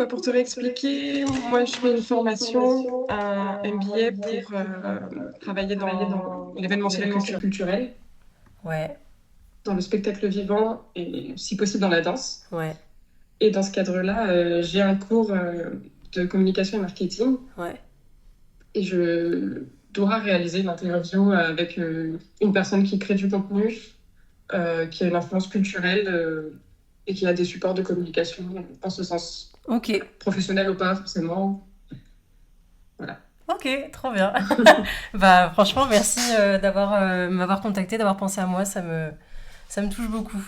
Pour te réexpliquer, moi, je fais une formation, un MBA pour travailler dans l'événementiel culturel, Ouais, dans le spectacle vivant et si possible dans la danse. ouais, Et dans ce cadre-là, j'ai un cours de communication et marketing ouais. et je dois réaliser une interview avec une personne qui crée du contenu, qui a une influence culturelle et qui a des supports de communication dans ce sens Ok, professionnel ou pas forcément. Voilà. ok, trop bien. Bah franchement, merci d'avoir m'avoir contacté, d'avoir pensé à moi, ça me touche beaucoup.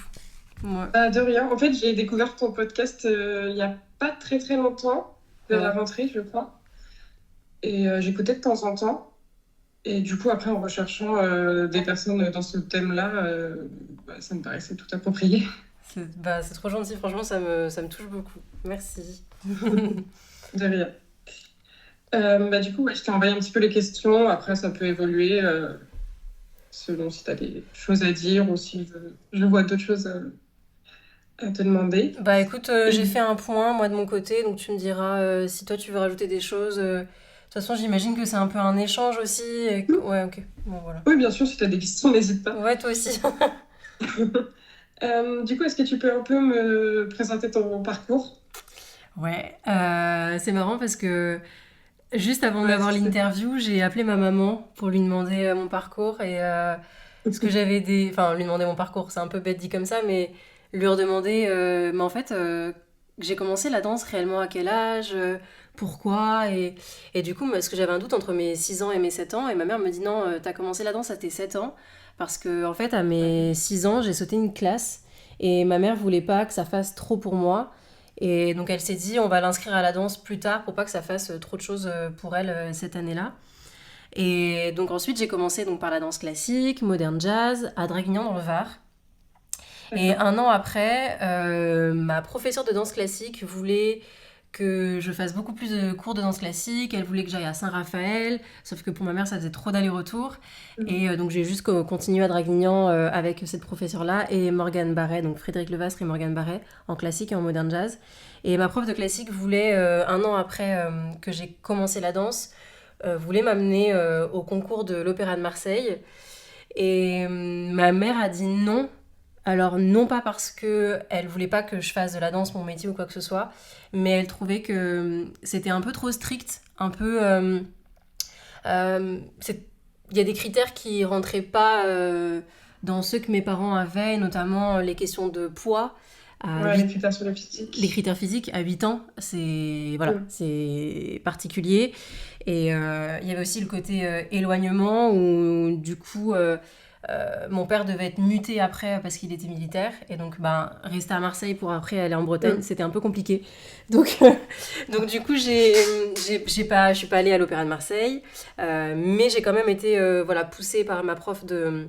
Ouais, De rien. En fait, j'ai découvert ton podcast il y a pas très très longtemps, vers la ouais. rentrée, je crois. Et j'écoutais de temps en temps. Et du coup, après, en recherchant des personnes dans ce thème-là, ça me paraissait tout approprié. C'est trop gentil, franchement, ça me touche beaucoup. Merci. De rien. Du coup, ouais, je t'ai envoyé un petit peu les questions. Après, ça peut évoluer selon si tu as des choses à dire ou si je vois d'autres choses à te demander. Bah écoute, j'ai Et- fait un point, moi de mon côté, donc tu me diras si toi tu veux rajouter des choses. De toute façon, j'imagine que c'est un peu un échange aussi. Ouais, ok. Bon, voilà. Oui, bien sûr, si tu as des questions, n'hésite pas. Ouais, toi aussi. Est-ce que tu peux un peu me présenter ton parcours? Ouais, c'est marrant parce que juste avant Ouais, d'avoir c'est l'interview, j'ai appelé ma maman pour lui demander mon parcours et ce que j'avais des... Enfin, lui demander mon parcours, c'est un peu bête dit comme ça, mais lui redemander... mais en fait, j'ai commencé la danse réellement à quel âge pourquoi et du coup, parce que j'avais un doute entre mes 6 ans et mes 7 ans, et ma mère me dit non, t'as commencé la danse à tes 7 ans, parce que en fait, à mes 6 ans, j'ai sauté une classe, et ma mère voulait pas que ça fasse trop pour moi, et donc elle s'est dit, on va l'inscrire à la danse plus tard pour pas que ça fasse trop de choses pour elle cette année-là. Et donc ensuite j'ai commencé donc par la danse classique, moderne jazz, à Draguignan dans le Var. Et d'accord. un an après, ma professeure de danse classique voulait que je fasse beaucoup plus de cours de danse classique. Elle voulait que j'aille à Saint-Raphaël, sauf que pour ma mère, ça faisait trop d'aller-retour. Et donc j'ai juste continué à Draguignan avec cette professeure-là et Morgane Barret, donc Frédéric Levastre et Morgane Barret, en classique et en modern jazz. Et ma prof de classique voulait, un an après que j'ai commencé la danse, voulait m'amener au concours de l'Opéra de Marseille. Et ma mère a dit non. Alors non pas parce que elle voulait pas que je fasse de la danse mon métier ou quoi que ce soit, mais elle trouvait que c'était un peu trop strict, un peu il y a des critères qui rentraient pas dans ceux que mes parents avaient, notamment les questions de poids. À Ouais, les 8, critères sur le les physique. critères physiques à 8 ans, c'est voilà, Mm. c'est particulier. Et il y avait aussi le côté éloignement où du coup mon père devait être muté après parce qu'il était militaire et donc ben rester à Marseille pour après aller en Bretagne, Mm. c'était un peu compliqué. Donc donc du coup j'ai pas je suis pas allée à l'Opéra de Marseille, mais j'ai quand même été voilà poussée par ma prof de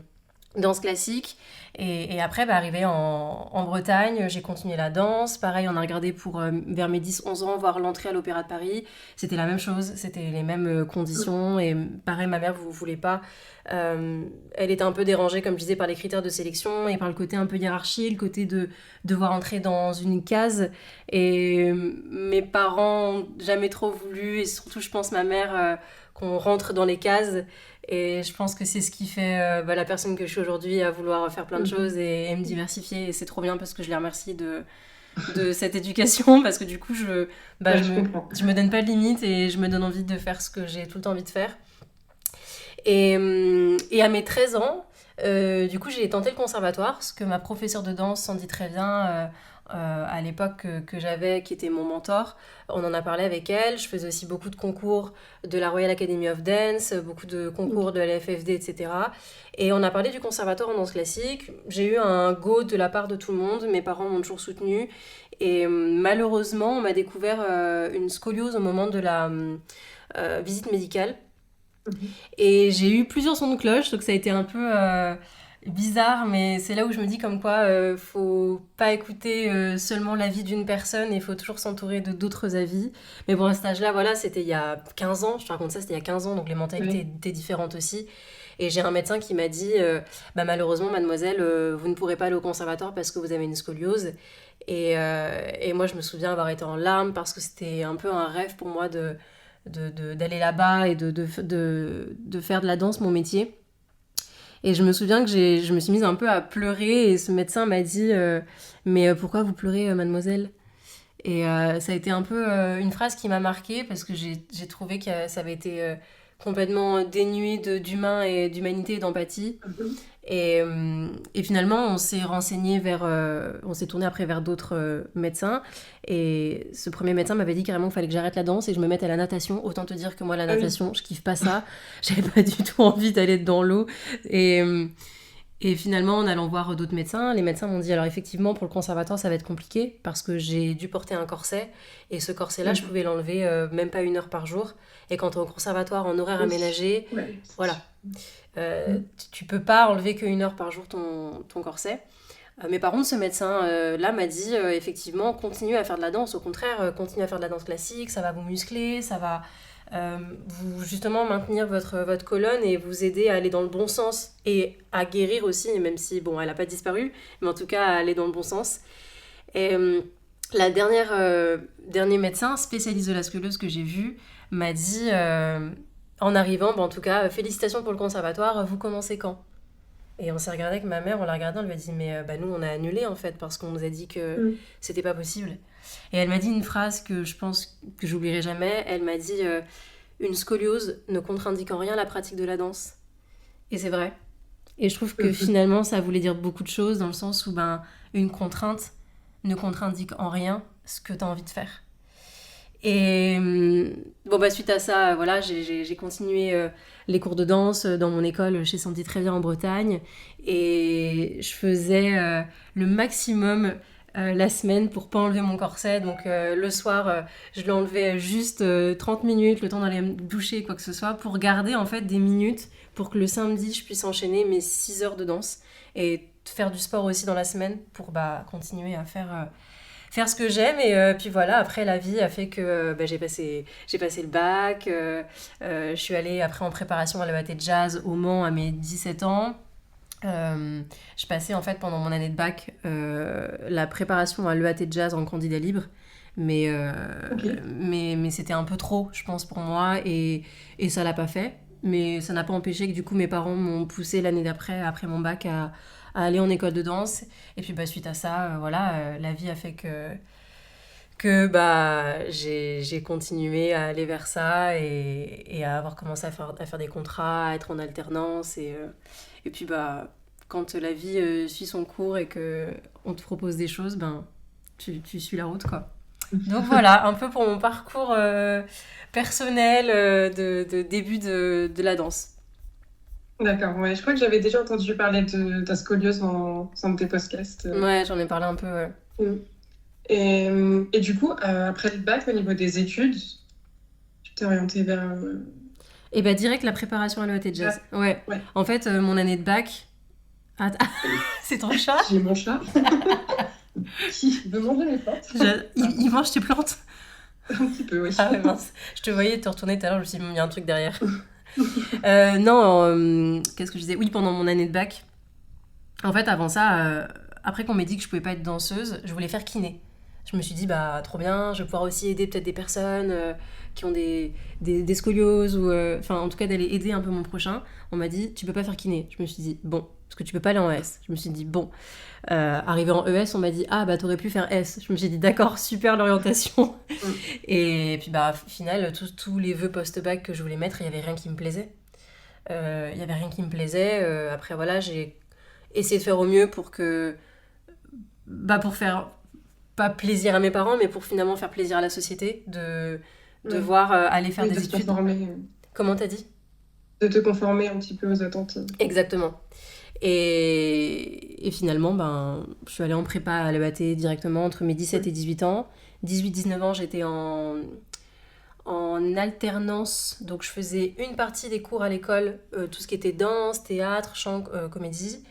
danse classique. Et après, bah, arrivé en Bretagne, j'ai continué la danse. Pareil, on a regardé pour vers mes 10 11 ans voir l'entrée à l'Opéra de Paris. C'était la même chose, c'était les mêmes conditions. Et pareil, ma mère ne voulait pas. Elle était un peu dérangée, comme je disais, par les critères de sélection et par le côté un peu hiérarchie, le côté de devoir entrer dans une case. Et mes parents ont jamais trop voulu, et surtout, je pense, ma mère, qu'on rentre dans les cases. Et je pense que c'est ce qui fait la personne que je suis aujourd'hui à vouloir faire plein de Mm. choses et me diversifier. Et c'est trop bien parce que je les remercie de cette éducation parce que du coup, Ouais, je comprends. je me donne pas de limites et je me donne envie de faire ce que j'ai tout le temps envie de faire. Et à mes 13 ans, du coup, j'ai tenté le conservatoire, ce que ma professeure de danse s'en dit très bien. À l'époque que j'avais, qui était mon mentor, on en a parlé avec elle. Je faisais aussi beaucoup de concours de la Royal Academy of Dance, beaucoup de concours de Ok. la FFD, etc. Et on a parlé du conservatoire en danse classique. J'ai eu un go de la part de tout le monde. Mes parents m'ont toujours soutenue. Et malheureusement, on m'a découvert une scoliose au moment de la visite médicale. Mhm. Et j'ai eu plusieurs sons de cloche, donc ça a été un peu bizarre, mais c'est là où je me dis comme quoi faut pas écouter seulement l'avis d'une personne et il faut toujours s'entourer de d'autres avis. Mais bon, à cet âge-là, voilà, c'était il y a 15 ans, je te raconte ça, c'était il y a 15 ans, donc les mentalités Ouais. étaient différentes aussi. Et j'ai un médecin qui m'a dit, bah, malheureusement, mademoiselle, vous ne pourrez pas aller au conservatoire parce que vous avez une scoliose. Et moi, je me souviens avoir été en larmes parce que c'était un peu un rêve pour moi d'aller là-bas et de faire de la danse mon métier. Et je me souviens que je me suis mise un peu à pleurer et ce médecin m'a dit mais pourquoi vous pleurez, mademoiselle? Et ça a été un peu une phrase qui m'a marquée parce que j'ai trouvé que ça avait été complètement dénué d'humain et d'humanité et d'empathie. Et finalement, on s'est renseigné on s'est tourné après vers d'autres médecins. Et ce premier médecin m'avait dit carrément qu'il fallait que j'arrête la danse et que je me mette à la natation. Autant te dire que moi, la natation, je kiffe pas ça. J'avais pas du tout envie d'aller dans l'eau. Et, et finalement, en allant voir d'autres médecins, les médecins m'ont dit alors effectivement, pour le conservatoire, ça va être compliqué parce que j'ai dû porter un corset. Et ce corset-là, je pouvais l'enlever même pas 1 heure par jour. Et quand t'es au conservatoire en horaire aménagé, voilà. Tu peux pas enlever que 1 heure par jour ton corset. Mais par contre, ce médecin là m'a dit effectivement, continuez à faire de la danse. Au contraire, continuez à faire de la danse classique, ça va vous muscler, ça va vous justement maintenir votre colonne et vous aider à aller dans le bon sens et à guérir aussi, même si bon, elle a pas disparu, mais en tout cas à aller dans le bon sens. Et la dernier médecin spécialiste de la scoliose que j'ai vu m'a dit en arrivant, en tout cas, félicitations pour le conservatoire, vous commencez quand? Et on s'est regardé avec ma mère, on l'a regardé, on lui a dit mais nous on a annulé en fait parce qu'on nous a dit que c'était pas possible. Et elle m'a dit une phrase que je pense que j'oublierai jamais. Elle m'a dit une scoliose ne contre-indique en rien la pratique de la danse. Et c'est vrai. Et je trouve que finalement ça voulait dire beaucoup de choses dans le sens où une contrainte ne contre-indique en rien ce que tu as envie de faire. Et suite à ça, voilà, j'ai continué les cours de danse dans mon école chez Sandy Trévière en Bretagne. Et je faisais le maximum la semaine pour pas enlever mon corset. Donc le soir, je l'enlevais juste 30 minutes, le temps d'aller me doucher, quoi que ce soit, pour garder en fait des minutes pour que le samedi, je puisse enchaîner mes 6 heures de danse et faire du sport aussi dans la semaine pour continuer à faire ce que j'aime. Et puis voilà, après la vie a fait que j'ai passé le bac, je suis allée après en préparation à l'EAT de jazz au Mans à mes 17 ans. Je passais en fait pendant mon année de bac la préparation à l'EAT de jazz en candidat libre, mais c'était un peu trop je pense pour moi et ça l'a pas fait, mais ça n'a pas empêché que du coup mes parents m'ont poussé l'année d'après, après mon bac, à aller en école de danse. Et puis suite à ça, la vie a fait que j'ai continué à aller vers ça et à avoir commencé à faire des contrats, à être en alternance. Et puis quand la vie suit son cours et qu'on te propose des choses, tu suis la route, quoi. Donc voilà, un peu pour mon parcours personnel de début de la danse. D'accord, ouais. Je crois que j'avais déjà entendu parler de ta scoliose dans un de tes podcasts. Ouais, j'en ai parlé un peu, ouais. Et du coup, après le bac, au niveau des études, tu t'es orientée vers... Et direct la préparation à l'EAT de jazz. Ouais. En fait, mon année de bac... c'est ton chat? J'ai mon chat. Qui veut manger mes plantes. Il mange tes plantes? Un petit peu, oui. Ah ouais, mince. Je te voyais te retourner tout à l'heure, je me suis dit, il y a un truc derrière. Non, qu'est-ce que je disais? Oui, pendant mon année de bac. En fait, avant ça, après qu'on m'ait dit que je pouvais pas être danseuse, je voulais faire kiné. Je me suis dit, trop bien, je vais pouvoir aussi aider peut-être des personnes qui ont des scolioses, ou en tout cas d'aller aider un peu mon prochain. On m'a dit, tu peux pas faire kiné. Je me suis dit, bon, parce que tu peux pas aller en S. Je me suis dit, bon. Arrivé en ES, on m'a dit, t'aurais pu faire S. Je me suis dit, d'accord, super l'orientation. Et puis au final, tous les vœux post-bac que je voulais mettre, il y avait rien qui me plaisait. Après voilà, j'ai essayé de faire au mieux pour faire pas plaisir à mes parents, mais pour finalement faire plaisir à la société, de voir aller faire des études. Comment t'as dit? De te conformer un petit peu aux attentes. Exactement. Et finalement, je suis allée en prépa à l'EAT directement entre mes 17 et 18 ans. 18-19 ans, j'étais en alternance, donc je faisais une partie des cours à l'école, tout ce qui était danse, théâtre, chant, comédie.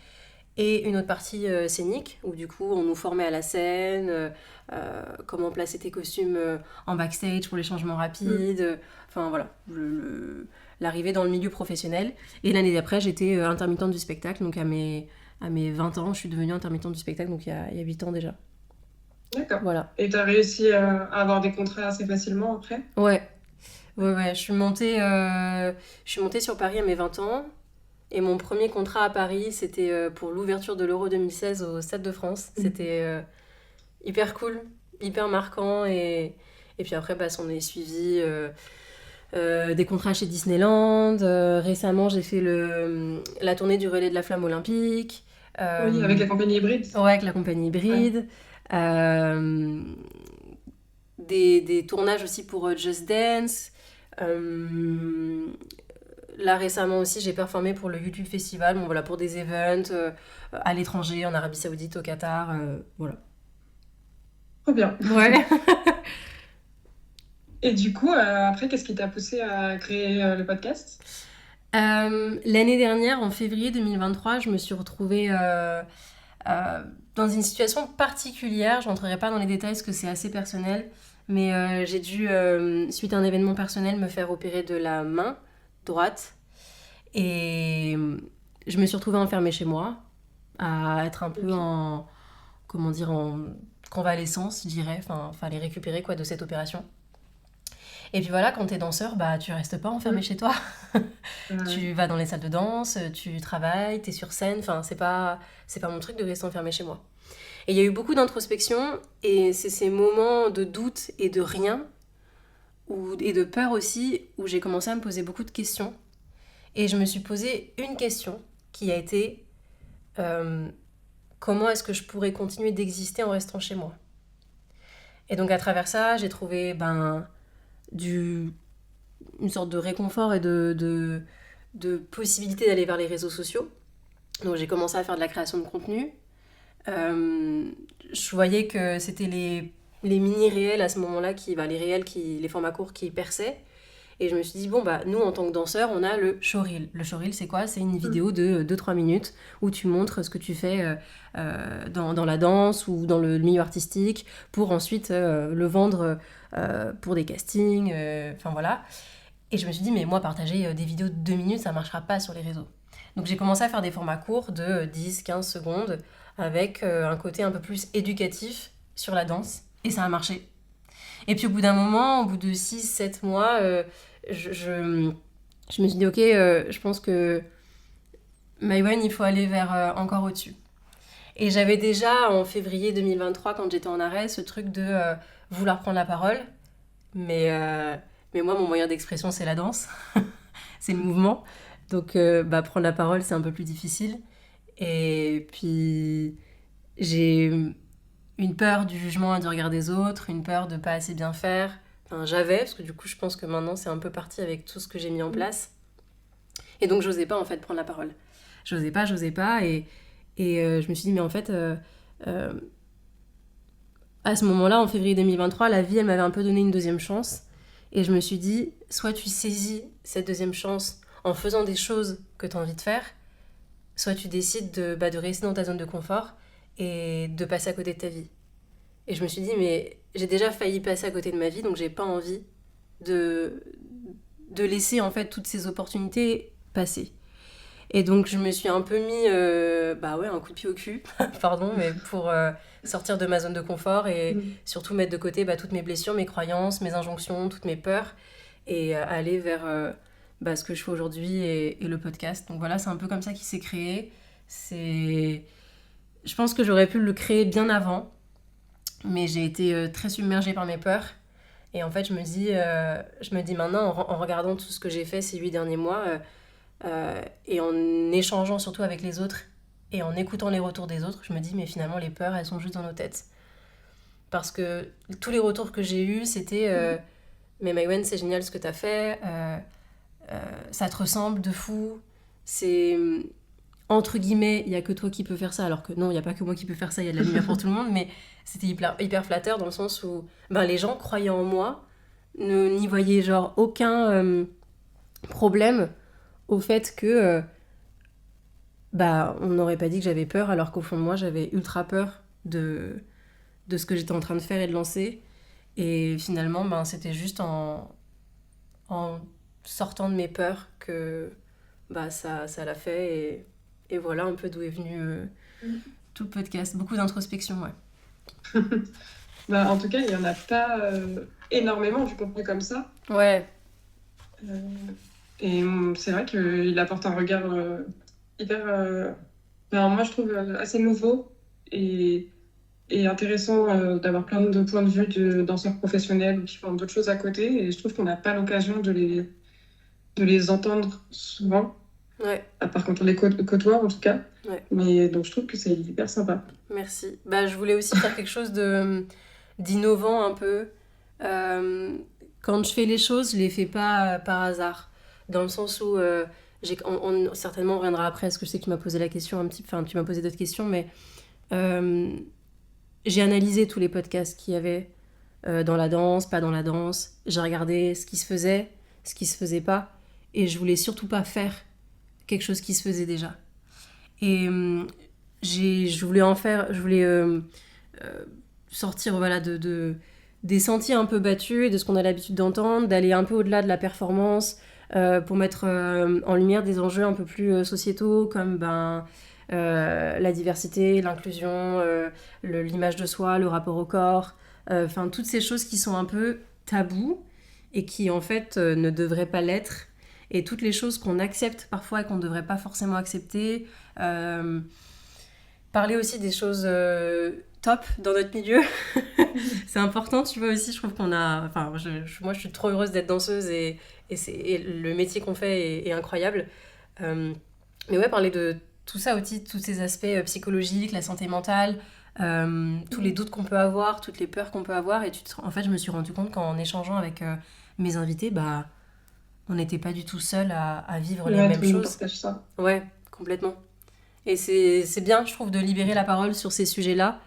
et une autre partie scénique, où du coup on nous formait à la scène, comment placer tes costumes en backstage pour les changements rapides, enfin voilà, l'arrivée dans le milieu professionnel. Et l'année d'après, j'étais intermittente du spectacle, donc à mes 20 ans, je suis devenue intermittente du spectacle, donc il y a 8 ans déjà. D'accord. Voilà. Et tu as réussi à avoir des contrats assez facilement après? Ouais, ouais, je suis montée sur Paris à mes 20 ans. Et mon premier contrat à Paris, c'était pour l'ouverture de l'Euro 2016 au Stade de France. C'était hyper cool, hyper marquant. Et puis après, bah, on est suivi des contrats chez Disneyland. Récemment, j'ai fait la tournée du relais de la flamme olympique. Oui, avec la compagnie hybride. Ouais, avec la compagnie hybride. Euh, des tournages aussi pour Just Dance. Là récemment aussi, j'ai performé pour le YouTube Festival, bon, voilà, pour des events à l'étranger, en Arabie Saoudite, au Qatar, voilà. Trop bien. Ouais. Et du coup, après, qu'est-ce qui t'a poussé à créer le podcast? L'année dernière, en février 2023, je me suis retrouvée dans une situation particulière. Je rentrerai pas dans les détails parce que c'est assez personnel, mais j'ai dû, suite à un événement personnel, me faire opérer de la main droite. Et je me suis retrouvée enfermée chez moi, à être un peu en, comment dire, en convalescence, je dirais. Enfin, fallait récupérer quoi de cette opération. Et puis voilà, quand t'es danseur, bah tu restes pas enfermé chez toi. Tu vas dans les salles de danse, tu travailles, t'es sur scène. Enfin, c'est pas mon truc de rester enfermé chez moi. Et il y a eu beaucoup d'introspection, et c'est ces moments de doute et de rien, et de peur aussi, où j'ai commencé à me poser beaucoup de questions. Et je me suis posé une question qui a été comment est-ce que je pourrais continuer d'exister en restant chez moi? Et donc à travers ça, j'ai trouvé une sorte de réconfort et de possibilité d'aller vers les réseaux sociaux. Donc j'ai commencé à faire de la création de contenu. Je voyais que c'était les mini-réels à ce moment-là, les formats courts qui perçaient. Et je me suis dit, bon, bah, nous, en tant que danseurs, on a le showreel. Le showreel, c'est quoi? C'est une vidéo de 2-3 minutes où tu montres ce que tu fais dans la danse ou dans le milieu artistique pour ensuite le vendre pour des castings. Enfin, voilà. Et je me suis dit, mais moi, partager des vidéos de 2 minutes, ça marchera pas sur les réseaux. Donc, j'ai commencé à faire des formats courts de 10-15 secondes avec un côté un peu plus éducatif sur la danse. Et ça a marché. Et puis, au bout d'un moment, au bout de 6-7 mois, je me suis dit, ok, je pense que Maïwen, il faut aller vers encore au-dessus. Et j'avais déjà, en février 2023, quand j'étais en arrêt, ce truc de vouloir prendre la parole. Mais moi, mon moyen d'expression, c'est la danse. C'est le mouvement. Donc, prendre la parole, c'est un peu plus difficile. Et puis, j'ai une peur du jugement et du regard des autres, une peur de pas assez bien faire. Enfin, j'avais, parce que du coup, je pense que maintenant, c'est un peu parti avec tout ce que j'ai mis en place. Et donc, j'osais pas, en fait, prendre la parole. J'osais pas. Et je me suis dit, mais en fait, à ce moment-là, en février 2023, la vie, elle m'avait un peu donné une deuxième chance. Et je me suis dit, soit tu saisis cette deuxième chance en faisant des choses que tu as envie de faire, soit tu décides de rester dans ta zone de confort et de passer à côté de ta vie. Et je me suis dit, mais j'ai déjà failli passer à côté de ma vie, donc j'ai pas envie de laisser en fait toutes ces opportunités passer. Et donc je me suis un peu mis un coup de pied au cul, pardon, mais pour sortir de ma zone de confort et surtout mettre de côté toutes mes blessures, mes croyances, mes injonctions, toutes mes peurs et aller vers ce que je fais aujourd'hui et le podcast. Donc voilà, c'est un peu comme ça qu'il s'est créé. Je pense que j'aurais pu le créer bien avant, mais j'ai été très submergée par mes peurs. Et en fait, je me dis maintenant, en regardant tout ce que j'ai fait ces 8 derniers mois, et en échangeant surtout avec les autres, et en écoutant les retours des autres, je me dis, mais finalement, les peurs, elles sont juste dans nos têtes. Parce que tous les retours que j'ai eus, c'était mais Maïwen, c'est génial ce que t'as fait, ça te ressemble de fou, c'est... Entre guillemets, il n'y a que toi qui peux faire ça, alors que non, il n'y a pas que moi qui peux faire ça, il y a de la lumière pour tout le monde, mais c'était hyper flatteur dans le sens où les gens croyaient en moi, n'y voyaient genre aucun problème au fait que bah, on n'aurait pas dit que j'avais peur, alors qu'au fond de moi, j'avais ultra peur de ce que j'étais en train de faire et de lancer. Et finalement, ben, c'était juste en sortant de mes peurs que bah, ça l'a fait. Et voilà un peu d'où est venu tout le podcast. Beaucoup d'introspection, ouais. Bah, en tout cas, il n'y en a pas énormément du contenu comme ça. Ouais, Euh, et c'est vrai qu'il apporte un regard hyper, enfin, moi je trouve assez nouveau et, et intéressant d'avoir plein de points de vue de danseurs professionnels ou qui font d'autres choses à côté. Et je trouve qu'on n'a pas l'occasion de les entendre souvent, ouais, à part quand on les côtoie en tout cas. ouais. Mais donc je trouve que c'est hyper sympa. Merci. Bah, je voulais aussi faire quelque chose d'innovant un peu. Euh, Quand je fais les choses, je les fais pas par hasard. Dans le sens où, certainement on reviendra après, parce que je sais que tu m'as posé la question un petit enfin tu m'as posé d'autres questions, mais euh, j'ai analysé tous les podcasts qu'il y avait dans la danse, pas dans la danse. J'ai regardé ce qui se faisait, ce qui se faisait pas. Et je voulais surtout pas faire quelque chose qui se faisait déjà. Et je voulais euh, sortir voilà, des sentiers un peu battus et de ce qu'on a l'habitude d'entendre, d'aller un peu au-delà de la performance pour mettre en lumière des enjeux un peu plus sociétaux comme la diversité, l'inclusion, l'image de soi, le rapport au corps, enfin toutes ces choses qui sont un peu tabous et qui en fait ne devraient pas l'être. Et toutes les choses qu'on accepte parfois et qu'on ne devrait pas forcément accepter. Euh, Parler aussi des choses top dans notre milieu. C'est important, tu vois aussi, je trouve qu'on a... Enfin, moi, je suis trop heureuse d'être danseuse et le métier qu'on fait est incroyable. Euh, mais ouais, parler de tout ça aussi, tous ces aspects psychologiques, la santé mentale, tous les doutes qu'on peut avoir, toutes les peurs qu'on peut avoir. Et en fait, je me suis rendu compte qu'en échangeant avec mes invités, bah, on n'était pas du tout seul à vivre les Ouais, tout mêmes le monde choses. partage ça. Ouais, complètement. Et c'est bien, je trouve, de libérer la parole sur ces sujets-là,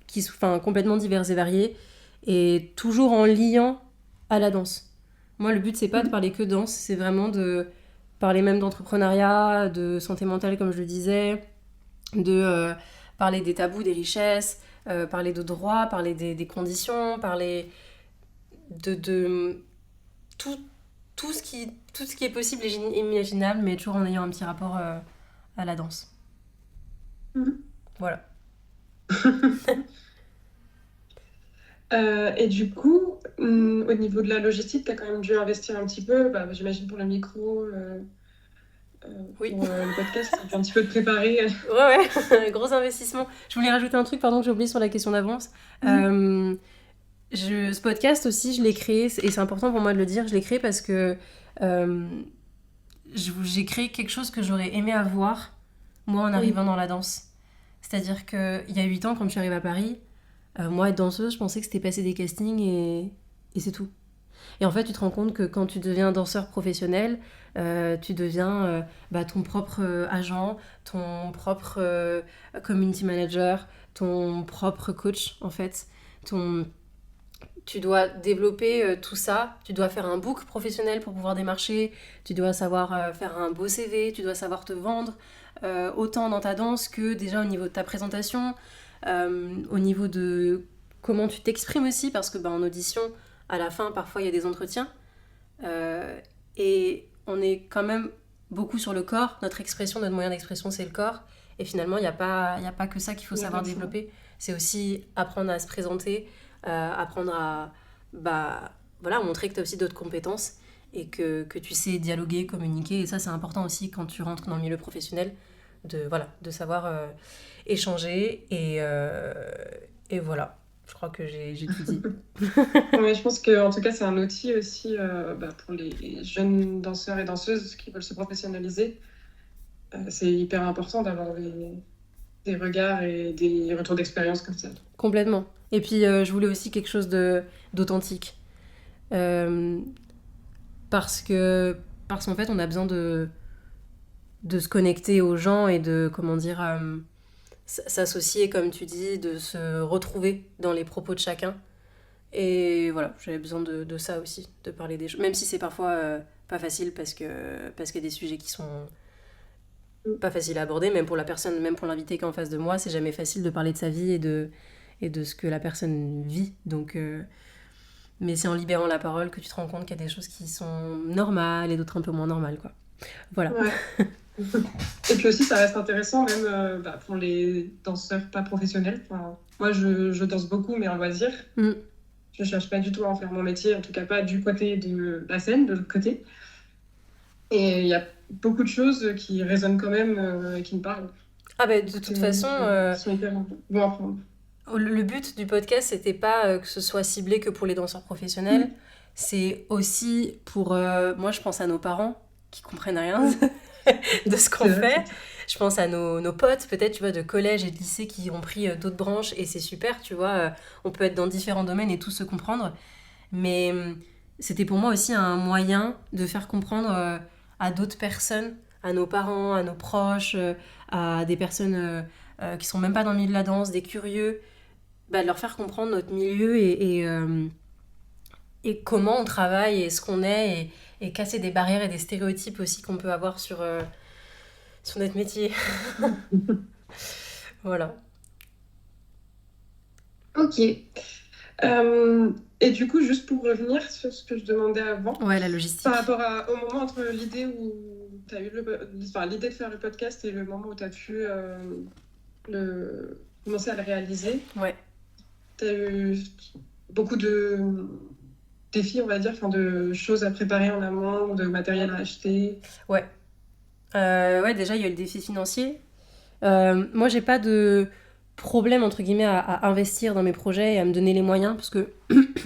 qui sont enfin, complètement divers et variés, et toujours en liant à la danse. Moi, le but, c'est pas de parler que danse, c'est vraiment de parler même d'entrepreneuriat, de santé mentale, comme je le disais, de parler des tabous, des richesses, parler de droits, parler des conditions, parler de tout, tout ce qui est possible et imaginable, mais toujours en ayant un petit rapport à la danse. Mhm. Voilà. Et du coup, au niveau de la logistique, tu as quand même dû investir un petit peu, bah, j'imagine pour le micro, Oui. pour le podcast, tu as dû un petit peu te préparer. Ouais, ouais, gros investissement. Je voulais rajouter un truc, pardon, que j'ai oublié sur la question d'avance. Mhm. Ce podcast aussi, je l'ai créé, et c'est important pour moi de le dire, je l'ai créé parce que euh, j'ai créé quelque chose que j'aurais aimé avoir, moi, en Oui. arrivant dans la danse. C'est-à-dire qu'il y a 8 ans, quand je suis arrivée à Paris, moi, être danseuse, je pensais que c'était passer des castings et c'est tout. Et en fait, tu te rends compte que quand tu deviens danseur professionnel, tu deviens ton propre agent, ton propre community manager, ton propre coach, en fait. Ton... Tu dois développer tout ça, tu dois faire un book professionnel pour pouvoir démarcher, tu dois savoir faire un beau CV, tu dois savoir te vendre, autant dans ta danse que déjà au niveau de ta présentation, au niveau de comment tu t'exprimes aussi, parce que en audition, à la fin, parfois il y a des entretiens, et on est quand même beaucoup sur le corps, notre expression, notre moyen d'expression c'est le corps, et finalement il y a pas que ça qu'il faut Il y a pas savoir que ça. développer, c'est aussi apprendre à se présenter, apprendre à voilà, montrer que tu as aussi d'autres compétences et que tu sais dialoguer, communiquer. Et ça, c'est important aussi quand tu rentres dans le milieu professionnel, de savoir échanger. Et voilà, je crois que j'ai tout dit. Ouais, je pense que en tout cas, c'est un outil aussi pour les jeunes danseurs et danseuses qui veulent se professionnaliser. C'est hyper important d'avoir des regards et des retours d'expérience comme ça. Complètement. Et puis, je voulais aussi quelque chose d'authentique. Euh, parce qu'en fait, on a besoin de se connecter aux gens et de, comment dire, s'associer, comme tu dis, de se retrouver dans les propos de chacun. Et voilà, j'avais besoin de ça aussi, de parler des choses. Même si c'est parfois pas facile parce qu'il y a des sujets qui sont pas facile à aborder, même pour la personne, même pour l'invité qui est en face de moi, c'est jamais facile de parler de sa vie et de ce que la personne vit. Donc, mais c'est en libérant la parole que tu te rends compte qu'il y a des choses qui sont normales et d'autres un peu moins normales, quoi. Voilà. Ouais. Et puis aussi, ça reste intéressant, même pour les danseurs pas professionnels. Enfin, moi, je danse beaucoup, mais en loisir. Mm. Je cherche pas du tout à en faire mon métier, en tout cas pas du côté de la scène, de l'autre côté. Et il y a beaucoup de choses qui résonnent quand même, et qui me parlent. Ah bah, de toute façon, Qui sont hyper bons à prendre. le but du podcast, c'était pas que ce soit ciblé que pour les danseurs professionnels. C'est aussi pour, moi je pense à nos parents qui comprennent rien de ce qu'on C'est vrai, fait. Je pense à nos potes, peut-être, tu vois, de collège et de lycée qui ont pris d'autres branches et c'est super, tu vois. On peut être dans différents domaines et tous se comprendre. Mais c'était pour moi aussi un moyen de faire comprendre à d'autres personnes, à nos parents, à nos proches, à des personnes qui sont même pas dans le milieu de la danse, des curieux, de leur faire comprendre notre milieu et comment on travaille et ce qu'on est et casser des barrières et des stéréotypes aussi qu'on peut avoir sur notre métier. Voilà. Ok. Et du coup, juste pour revenir sur ce que je demandais avant, Ouais, la logistique. par rapport au moment entre l'idée où tu as eu l'idée de faire le podcast et le moment où tu as pu commencer à le réaliser, Ouais. tu as eu beaucoup de défis, on va dire, enfin, de choses à préparer en amont, de matériel à acheter. Ouais. Ouais, déjà, il y a eu le défi financier. Moi, j'ai pas de problème, entre guillemets, à investir dans mes projets et à me donner les moyens, parce que,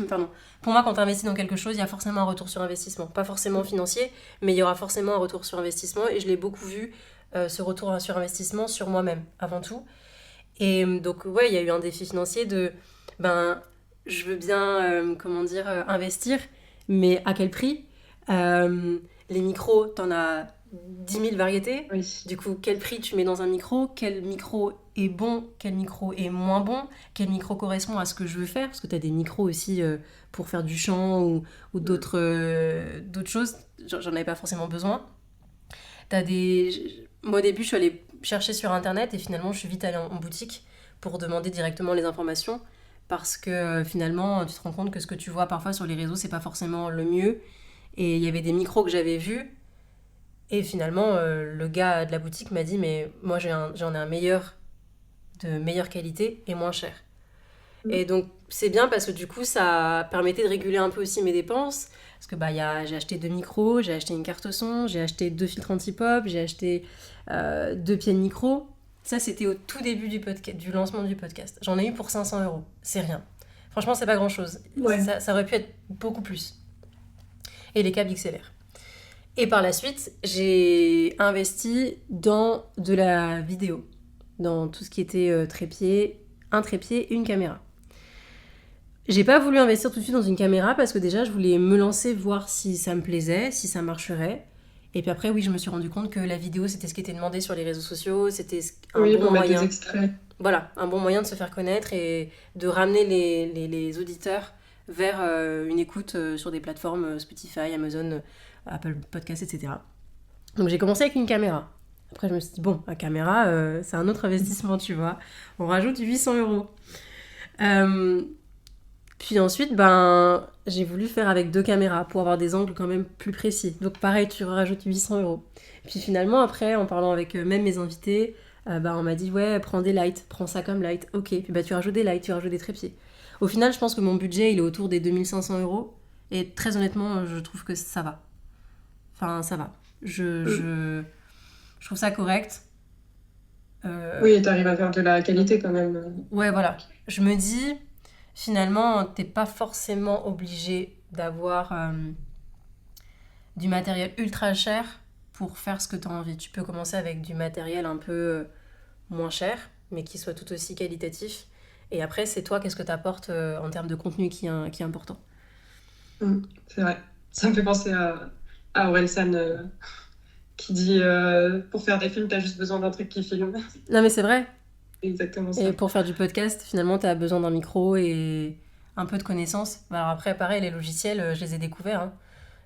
pardon, pour moi, quand tu investis dans quelque chose, il y a forcément un retour sur investissement. Pas forcément financier, mais il y aura forcément un retour sur investissement, et je l'ai beaucoup vu, ce retour sur investissement sur moi-même, avant tout. Et donc, ouais, il y a eu un défi financier de, je veux bien, comment dire, investir, mais à quel prix? Les micros, t'en as 10 000 variétés. Oui. Du coup, quel prix tu mets dans un micro? Quel micro est bon? Quel micro est moins bon? Quel micro correspond à ce que je veux faire? Parce que tu as des micros aussi pour faire du chant ou d'autres choses. J'en avais pas forcément besoin. Moi, au début, je suis allée chercher sur Internet et finalement, je suis vite allée en boutique pour demander directement les informations. Parce que finalement, tu te rends compte que ce que tu vois parfois sur les réseaux, c'est pas forcément le mieux. Et il y avait des micros que j'avais vus. Et finalement, le gars de la boutique m'a dit, mais moi j'en ai un meilleur, de meilleure qualité et moins cher. Et donc c'est bien parce que du coup ça permettait de réguler un peu aussi mes dépenses. Parce que j'ai acheté 2 micros, j'ai acheté une carte son, j'ai acheté 2 filtres anti-pop, j'ai acheté 2 pieds de micro. Ça c'était au tout début du lancement du podcast. J'en ai eu pour 500 €. C'est rien. Franchement, c'est pas grand chose. Ouais. Ça aurait pu être beaucoup plus. Et les câbles XLR. Et par la suite, j'ai investi dans de la vidéo, dans tout ce qui était trépied, un trépied, une caméra. J'ai pas voulu investir tout de suite dans une caméra parce que déjà, je voulais me lancer, voir si ça me plaisait, si ça marcherait. Et puis après, oui, je me suis rendu compte que la vidéo, c'était ce qui était demandé sur les réseaux sociaux, c'était un Oui, bon pour mettre moyen. des extraits. Voilà, un bon moyen de se faire connaître et de ramener les auditeurs vers une écoute sur des plateformes Spotify, Amazon, Apple Podcasts, etc. Donc j'ai commencé avec une caméra. Après je me suis dit, bon, la caméra, c'est un autre investissement, tu vois. On rajoute 800 €. Puis ensuite, j'ai voulu faire avec 2 caméras pour avoir des angles quand même plus précis. Donc pareil, tu rajoutes 800 €. Puis finalement, après, en parlant avec même mes invités, on m'a dit, ouais, prends des lights, prends ça comme light. Ok, puis tu rajoutes des lights, tu rajoutes des trépieds. Au final, je pense que mon budget, il est autour des 2500 €. Et très honnêtement, je trouve que ça va. Enfin, ça va. Je trouve ça correct. Oui, t'arrives à faire de la qualité quand même. Ouais, voilà. Je me dis, finalement, t'es pas forcément obligé d'avoir du matériel ultra cher pour faire ce que t'as envie. Tu peux commencer avec du matériel un peu moins cher, mais qui soit tout aussi qualitatif. Et après, c'est toi, qu'est-ce que t'apportes en termes de contenu qui est important. C'est vrai. Ça me fait penser à Orelsan qui dit pour faire des films, t'as juste besoin d'un truc qui filme. Non, mais c'est vrai. Exactement ça. Et pour faire du podcast, finalement, t'as besoin d'un micro et un peu de connaissances. Alors après, pareil, les logiciels, je les ai découverts. Hein.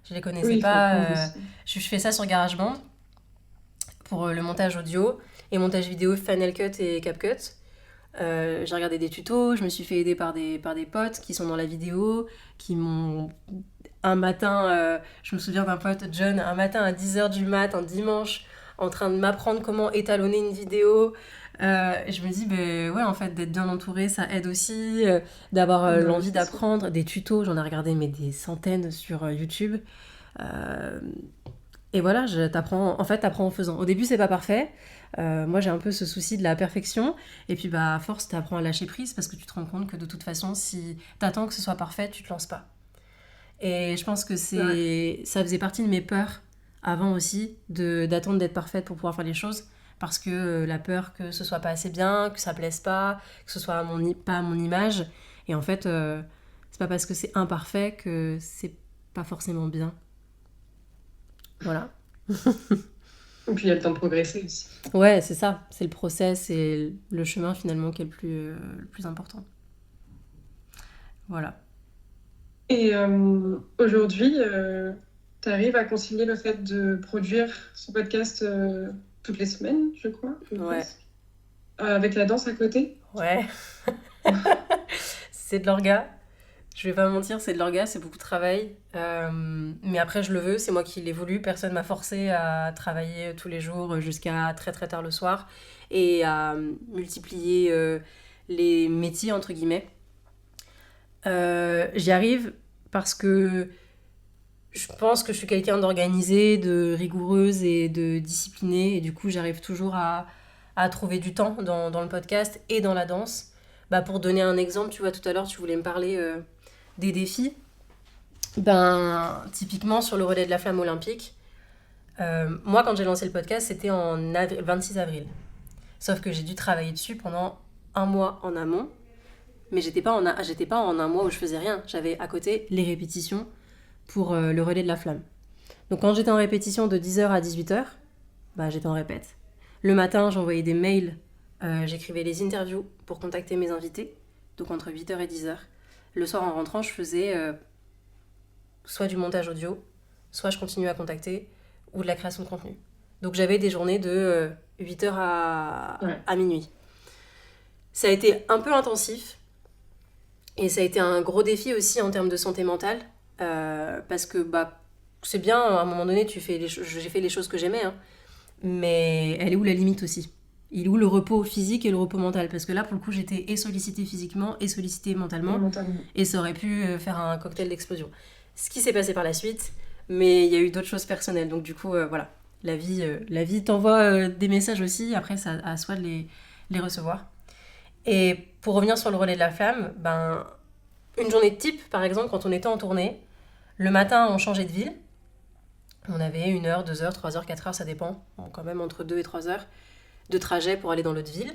Je les connaissais Oui, il faut pas. apprendre aussi. Je fais ça sur GarageBand. pour le montage audio et montage vidéo Final Cut et CapCut. J'ai regardé des tutos, je me suis fait aider par des potes qui sont dans la vidéo, qui m'ont... Un matin, je me souviens d'un pote, John, un matin à 10h du mat, un dimanche, en train de m'apprendre comment étalonner une vidéo. Et je me dis, ben ouais, en fait, d'être bien entourée, ça aide aussi, d'avoir Ouais, l'envie c'est sûr. d'apprendre. Des tutos, j'en ai regardé mais des centaines sur YouTube. Euh, et voilà, en fait, t'apprends en faisant. Au début, c'est pas parfait. Moi, j'ai un peu ce souci de la perfection. Et puis, bah, à force, t'apprends à lâcher prise parce que tu te rends compte que de toute façon, si t'attends que ce soit parfait, tu te lances pas. Et je pense que Ouais. ça faisait partie de mes peurs avant aussi, d'attendre d'être parfaite pour pouvoir faire les choses. Parce que la peur que ce soit pas assez bien, que ça plaise pas, que ce soit pas à mon image. Et en fait, c'est pas parce que c'est imparfait que c'est pas forcément bien. Voilà. Et puis il y a le temps de progresser aussi. Ouais, c'est ça. C'est le process et le chemin finalement qui est le plus important. Voilà. Et aujourd'hui, tu arrives à concilier le fait de produire ce podcast toutes les semaines, je crois, ou Ouais. presque, avec la danse à côté. Ouais. C'est de l'orga. Je vais pas mentir, c'est de l'orga, c'est beaucoup de travail. Mais après, je le veux, c'est moi qui l'ai voulu. Personne m'a forcé à travailler tous les jours jusqu'à très très tard le soir et à multiplier les métiers, entre guillemets. J'y arrive parce que je pense que je suis quelqu'un d'organisé, de rigoureuse et de disciplinée. Et du coup, j'arrive toujours à trouver du temps dans le podcast et dans la danse. Bah, pour donner un exemple, tu vois, tout à l'heure, tu voulais me parler des défis. Ben, typiquement, sur le relais de la flamme olympique, moi, quand j'ai lancé le podcast, c'était 26 avril. Sauf que j'ai dû travailler dessus pendant un mois en amont. Mais j'étais pas en un mois où je faisais rien. J'avais à côté les répétitions pour le relais de la flamme. Donc quand j'étais en répétition de 10h à 18h, bah, j'étais en répète. Le matin, j'envoyais des mails, j'écrivais les interviews pour contacter mes invités, donc entre 8h et 10h. Le soir, en rentrant, je faisais soit du montage audio, soit je continuais à contacter, ou de la création de contenu. Donc j'avais des journées de 8h Ouais. à minuit. Ça a été un peu intensif, et ça a été un gros défi aussi en termes de santé mentale, parce que bah, c'est bien, à un moment donné, j'ai fait les choses que j'aimais, hein, mais elle est où la limite aussi? Il est où le repos physique et le repos mental? Parce que là, pour le coup, j'étais et sollicitée physiquement et sollicitée Et mentalement, mentalement. et ça aurait pu faire un cocktail d'explosion. Ce qui s'est passé par la suite, mais il y a eu d'autres choses personnelles, donc du coup, voilà. La vie t'envoie des messages aussi, après, c'est à soi de les recevoir. Et pour revenir sur le relais de la flamme, ben, une journée de type, par exemple, quand on était en tournée, le matin, on changeait de ville. On avait 1 heure, 2 heures, 3 heures, 4 heures, ça dépend. Bon, quand même entre 2 et 3 heures de trajet pour aller dans l'autre ville.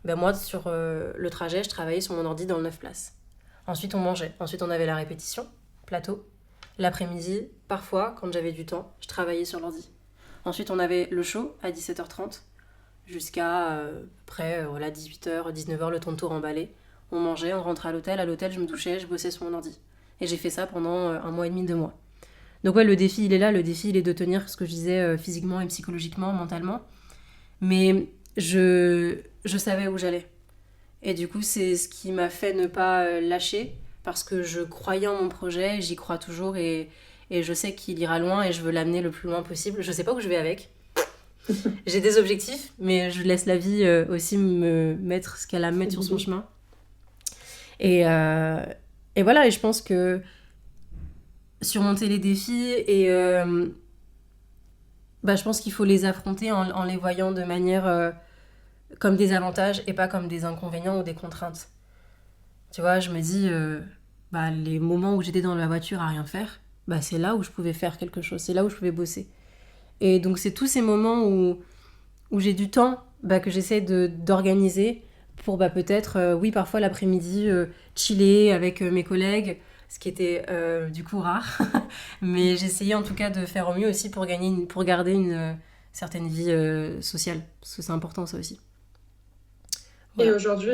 Ben moi, sur le trajet, je travaillais sur mon ordi dans le 9 places. Ensuite, on mangeait. Ensuite, on avait la répétition, plateau. L'après-midi, parfois, quand j'avais du temps, je travaillais sur l'ordi. Ensuite, on avait le show à 17h30 jusqu'à près voilà, 18h, 19h, le temps de tout remballer. On mangeait, on rentrait à l'hôtel. À l'hôtel, je me douchais, je bossais sur mon ordi. Et j'ai fait ça pendant un mois et demi, 2 mois. Donc ouais, le défi, il est là. Le défi, il est de tenir ce que je disais physiquement et psychologiquement, mentalement. Mais je savais où j'allais. Et du coup, c'est ce qui m'a fait ne pas lâcher parce que je croyais en mon projet, j'y crois toujours et je sais qu'il ira loin et je veux l'amener le plus loin possible. Je sais pas où je vais avec. J'ai des objectifs, mais je laisse la vie aussi me mettre ce qu'elle a à me mettre sur son Guidé. chemin. Et, euh, et voilà, et je pense que surmonter les défis et bah, je pense qu'il faut les affronter en les voyant de manière comme des avantages et pas comme des inconvénients ou des contraintes. Tu vois, je me dis, bah, les moments où j'étais dans la voiture à rien faire, bah, c'est là où je pouvais faire quelque chose, c'est là où je pouvais bosser. Et donc, c'est tous ces moments où j'ai du temps bah, que j'essaie d'organiser pour bah, peut-être, oui, parfois l'après-midi, chiller avec mes collègues, ce qui était du coup rare. Mais j'essayais en tout cas de faire au mieux aussi pour garder une certaine vie sociale, parce que c'est important ça aussi. Et Voilà. aujourd'hui,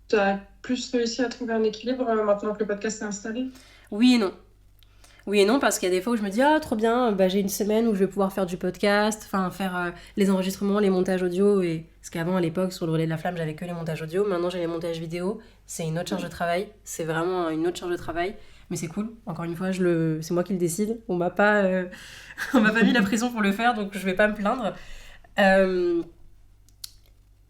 tu as plus réussi à trouver un équilibre maintenant que le podcast est installé? Oui et non. Oui et non, parce qu'il y a des fois où je me dis, ah, trop bien, bah, j'ai une semaine où je vais pouvoir faire du podcast, enfin, faire les enregistrements, les montages audio. Parce qu'avant, à l'époque, sur le relais de la flamme, j'avais que les montages audio. Maintenant, j'ai les montages vidéo. C'est une autre charge de travail. C'est vraiment une autre charge de travail. Mais c'est cool. Encore une fois, c'est moi qui le décide. On m'a pas, on m'a pas mis la pression pour le faire, donc je vais pas me plaindre. Euh,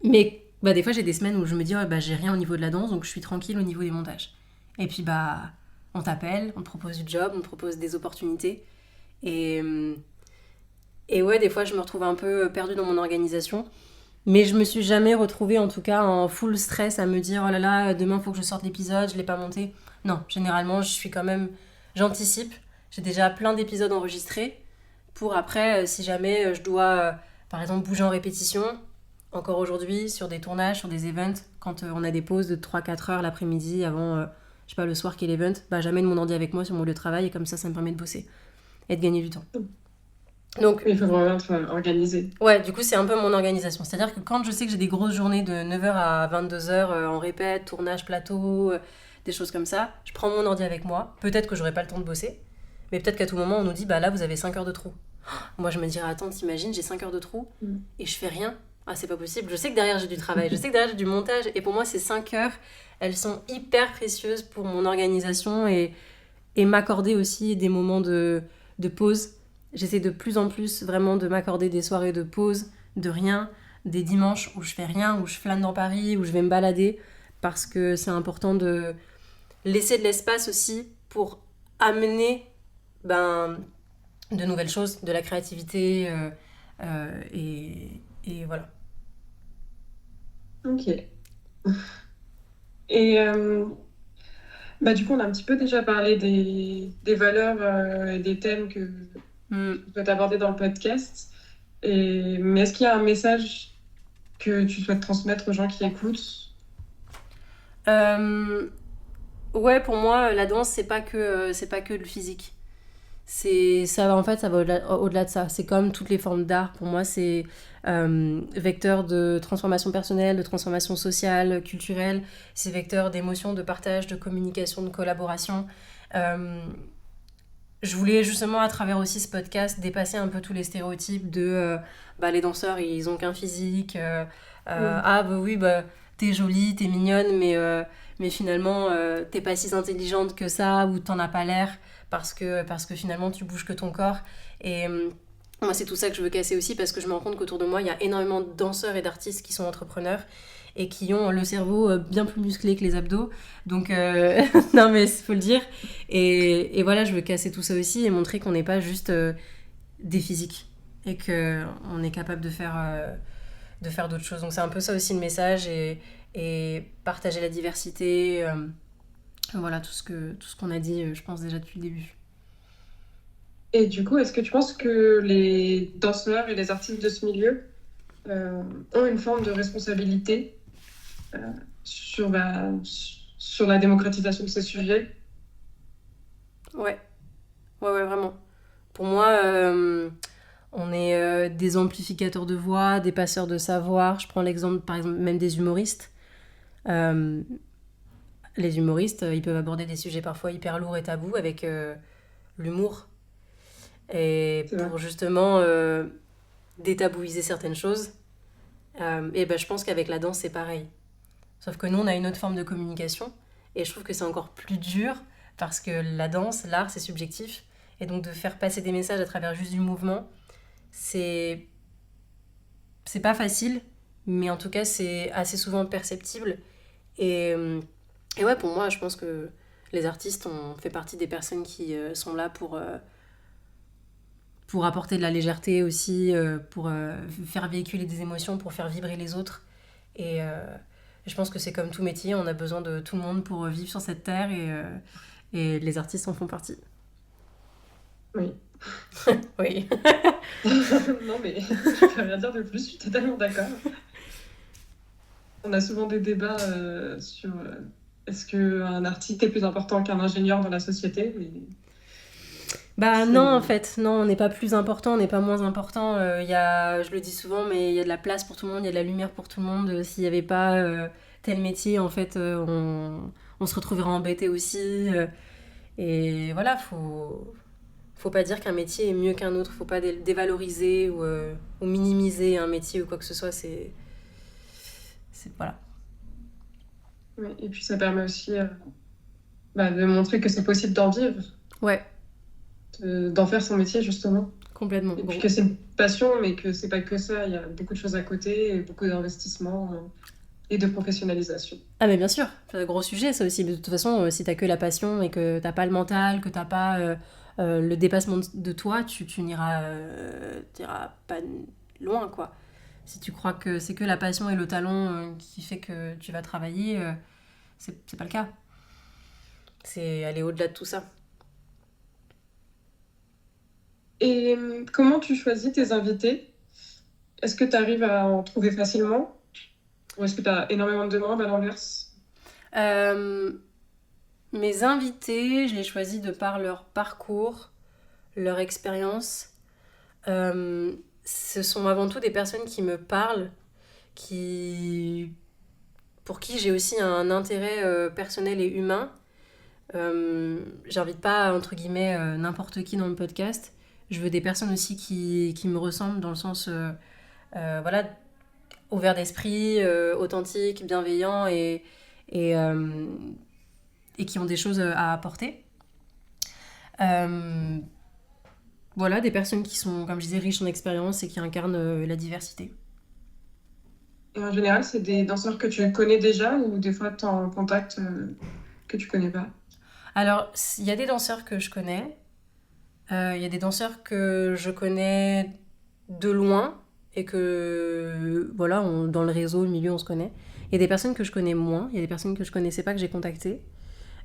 Mais bah, des fois, j'ai des semaines où je me dis, ouais, bah, j'ai rien au niveau de la danse, donc je suis tranquille au niveau des montages. Et puis, bah, on t'appelle, on te propose du job, on te propose des opportunités. Et, et ouais, des fois, je me retrouve un peu perdue dans mon organisation. Mais je me suis jamais retrouvée, en tout cas, en full stress à me dire, oh là là, demain, il faut que je sorte l'épisode, je l'ai pas monté. Non, généralement, je suis quand même. J'anticipe. J'ai déjà plein d'épisodes enregistrés pour après, si jamais je dois, par exemple, bouger en répétition, encore aujourd'hui, sur des tournages, sur des events, quand on a des pauses de 3-4 heures l'après-midi avant, je sais pas, le soir qui est l'event, bah, j'amène mon ordi avec moi sur mon lieu de travail et comme ça me permet de bosser et de gagner du temps. Donc, Il faut vraiment être organisé. ouais, du coup, c'est un peu mon organisation. C'est-à-dire que quand je sais que j'ai des grosses journées de 9h à 22h en répète, tournage, plateau, des choses comme ça, je prends mon ordi avec moi. Peut-être que j'aurai pas le temps de bosser, mais peut-être qu'à tout moment, on nous dit, bah là, vous avez 5 heures de trou. Moi, je me dirais, attends, t'imagines, j'ai 5 heures de trou et je fais rien. Ah, c'est pas possible. Je sais que derrière, j'ai du travail, je sais que derrière, j'ai du montage. Et pour moi, ces 5 heures, elles sont hyper précieuses pour mon organisation et m'accorder aussi des moments de pause. J'essaie de plus en plus vraiment de m'accorder des soirées de pause, de rien, des dimanches où je fais rien, où je flâne dans Paris, où je vais me balader, parce que c'est important de laisser de l'espace aussi pour amener ben, de nouvelles choses, de la créativité, et voilà. Ok. Et bah, du coup, on a un petit peu déjà parlé des valeurs et des thèmes que Mm. tu souhaites aborder dans le podcast. Mais est-ce qu'il y a un message que tu souhaites transmettre aux gens qui écoutent? Euh, ouais, pour moi, la danse, c'est pas que le physique. En fait, ça va au-delà de ça. C'est comme toutes les formes d'art. Pour moi, c'est vecteur de transformation personnelle, de transformation sociale, culturelle. C'est vecteur d'émotion, de partage, de communication, de collaboration. Euh, je voulais justement, à travers aussi ce podcast, dépasser un peu tous les stéréotypes de bah, les danseurs, ils ont qu'un physique. Mm. Ah, bah oui, bah, t'es jolie, t'es mignonne, mais finalement, t'es pas si intelligente que ça, ou t'en as pas l'air, parce que finalement, tu bouges que ton corps. Et moi, c'est tout ça que je veux casser aussi, parce que je me rends compte qu'autour de moi, il y a énormément de danseurs et d'artistes qui sont entrepreneurs et qui ont le cerveau bien plus musclé que les abdos. Donc, non, mais il faut le dire. Et voilà, je veux casser tout ça aussi et montrer qu'on n'est pas juste des physiques et qu'on est capable de faire d'autres choses. Donc, c'est un peu ça aussi le message et partager la diversité. Voilà, tout ce qu'on a dit, je pense, déjà depuis le début. Et du coup, est-ce que tu penses que les danseurs et les artistes de ce milieu euh, ont une forme de responsabilité euh, sur sur la démocratisation de ces sujets? Ouais, ouais, vraiment. Pour moi, on est des amplificateurs de voix, des passeurs de savoir. Je prends l'exemple, par exemple, même des humoristes. Euh, les humoristes, ils peuvent aborder des sujets parfois hyper lourds et tabous avec l'humour. Et C'est vrai. pour justement détabouiser certaines choses. Et ben, je pense qu'avec la danse, c'est pareil. Sauf que nous, on a une autre forme de communication. Et je trouve que c'est encore plus dur parce que la danse, l'art, c'est subjectif. Et donc de faire passer des messages à travers juste du mouvement, c'est c'est pas facile, mais en tout cas, c'est assez souvent perceptible. Et, et ouais, pour moi, je pense que les artistes ont fait partie des personnes qui sont là pour apporter de la légèreté aussi, pour faire véhiculer des émotions, pour faire vibrer les autres. Et je pense que c'est comme tout métier, on a besoin de tout le monde pour vivre sur cette terre et les artistes en font partie. Oui. Oui. Non, mais je peux rien dire de plus, je suis totalement d'accord. On a souvent des débats sur est-ce qu'un artiste est plus important qu'un ingénieur dans la société? Bah non, en C'est... fait, non, on n'est pas plus important, on n'est pas moins important. Je le dis souvent, mais il y a de la place pour tout le monde, il y a de la lumière pour tout le monde. S'il n'y avait pas tel métier, en fait, on se retrouverait embêté aussi. Et voilà, Faut pas dire qu'un métier est mieux qu'un autre, faut pas dévaloriser ou minimiser un métier ou quoi que ce soit, voilà. Ouais, et puis ça permet aussi de montrer que c'est possible d'en vivre, Ouais, d'en faire son métier justement. complètement. Et puis que c'est une passion, mais que c'est pas que ça. Il y a beaucoup de choses à côté, et beaucoup d'investissements et de professionnalisation. Ah mais bien sûr, c'est un gros sujet ça aussi. De toute façon, si t'as que la passion et que t'as pas le mental, que t'as pas le dépassement de toi, tu t'iras pas loin quoi. Si tu crois que c'est que la passion et le talent qui fait que tu vas travailler, c'est pas le cas. C'est aller au-delà de tout ça. Et comment tu choisis tes invités? Est-ce que tu arrives à en trouver facilement? Ou est-ce que tu as énormément de demandes à l'inverse? Euh, Mes invités, je les choisis de par leur parcours, leur expérience. Ce sont avant tout des personnes qui me parlent, qui pour qui j'ai aussi un intérêt personnel et humain. J'invite pas, entre guillemets, n'importe qui dans le podcast. Je veux des personnes aussi qui me ressemblent dans le sens, voilà, ouvert d'esprit, authentique, bienveillant et, euh, et qui ont des choses à apporter. Euh, voilà, des personnes qui sont, comme je disais, riches en expérience et qui incarnent la diversité. Et en général, c'est des danseurs que tu connais déjà ou des fois tu es en contact que tu connais pas? Alors, il y a des danseurs que je connais, il y a des danseurs que je connais de loin et que, voilà, dans le réseau, le milieu, on se connaît. Il y a des personnes que je connais moins, il y a des personnes que je connaissais pas que j'ai contactées,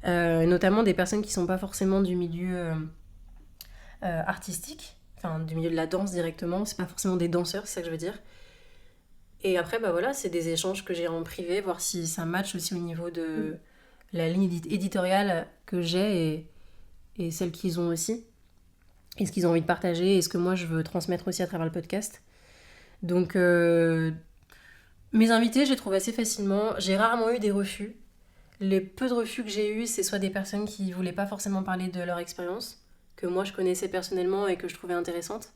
notamment des personnes qui sont pas forcément du milieu artistique, enfin du milieu de la danse directement, c'est pas forcément des danseurs, c'est ça que je veux dire. Et après, bah voilà, c'est des échanges que j'ai en privé, voir si ça match aussi au niveau de la ligne éditoriale que j'ai et celle qu'ils ont aussi. Et ce qu'ils ont envie de partager et ce que moi je veux transmettre aussi à travers le podcast. Donc, mes invités, je les trouve assez facilement. J'ai rarement eu des refus. Les peu de refus que j'ai eus, c'est soit des personnes qui voulaient pas forcément parler de leur expérience, que moi je connaissais personnellement et que je trouvais intéressante.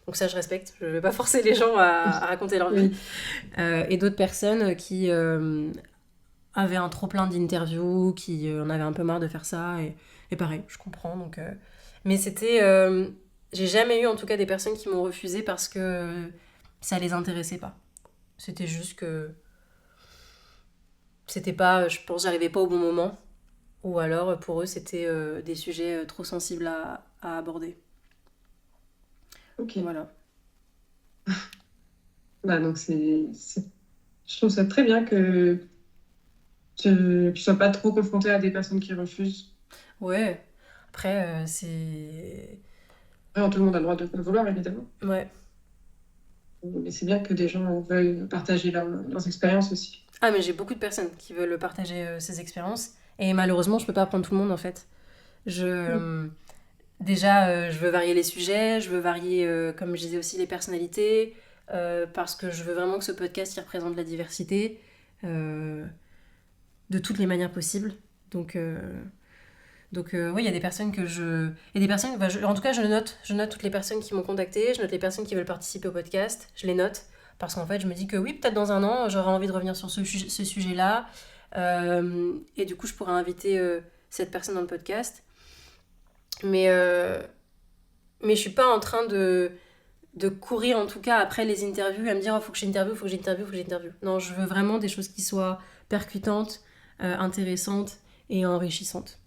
Donc ça, je respecte. Je vais pas forcer les gens à raconter leur vie. Oui. Et d'autres personnes qui avaient un trop plein d'interviews, qui en avaient un peu marre de faire ça. Et pareil, je comprends. Donc, mais c'était... j'ai jamais eu en tout cas des personnes qui m'ont refusé parce que ça les intéressait pas. C'était juste que c'était pas... Je pense que j'arrivais pas au bon moment. Ou alors pour eux c'était des sujets trop sensibles à aborder. Ok. Voilà. Donc je trouve ça très bien que tu sois pas trop confronté à des personnes qui refusent. Ouais. Après, c'est... Après, tout le monde a le droit de le vouloir, évidemment. Ouais. Mais c'est bien que des gens veuillent partager leurs expériences aussi. Ah, mais j'ai beaucoup de personnes qui veulent partager ces expériences. Et malheureusement, je peux pas prendre tout le monde en fait. Je... Déjà, je veux varier les sujets, je veux varier, comme je disais aussi, les personnalités, parce que je veux vraiment que ce podcast il représente la diversité de toutes les manières possibles. Donc, oui, il y a des personnes que je... Il y a des personnes... en tout cas, je note toutes les personnes qui m'ont contacté, je note les personnes qui veulent participer au podcast, je les note, parce qu'en fait, je me dis que oui, peut-être dans un an, j'aurai envie de revenir sur ce sujet-là, et du coup, je pourrais inviter cette personne dans le podcast. Mais je suis pas en train de courir en tout cas après les interviews à me dire oh, faut que j'interviewe, faut que j'interviewe, faut que j'interviewe. Non, je veux vraiment des choses qui soient percutantes, intéressantes et enrichissantes.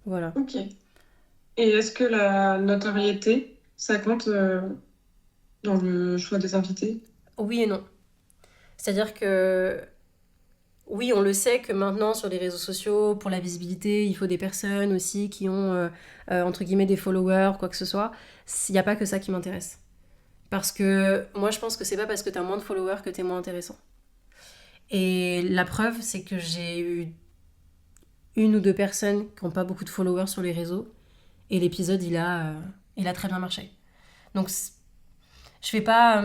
Voilà. Ok. Et est-ce que la notoriété, ça compte dans le choix des invités? Oui et non. C'est-à-dire que oui, on le sait que maintenant sur les réseaux sociaux, pour la visibilité, il faut des personnes aussi qui ont entre guillemets des followers, quoi que ce soit. Il n'y a pas que ça qui m'intéresse. Parce que moi je pense que c'est pas parce que t'as moins de followers que t'es moins intéressant. Et la preuve, c'est que j'ai eu une ou deux personnes qui n'ont pas beaucoup de followers sur les réseaux et l'épisode il a très bien marché. Donc je fais pas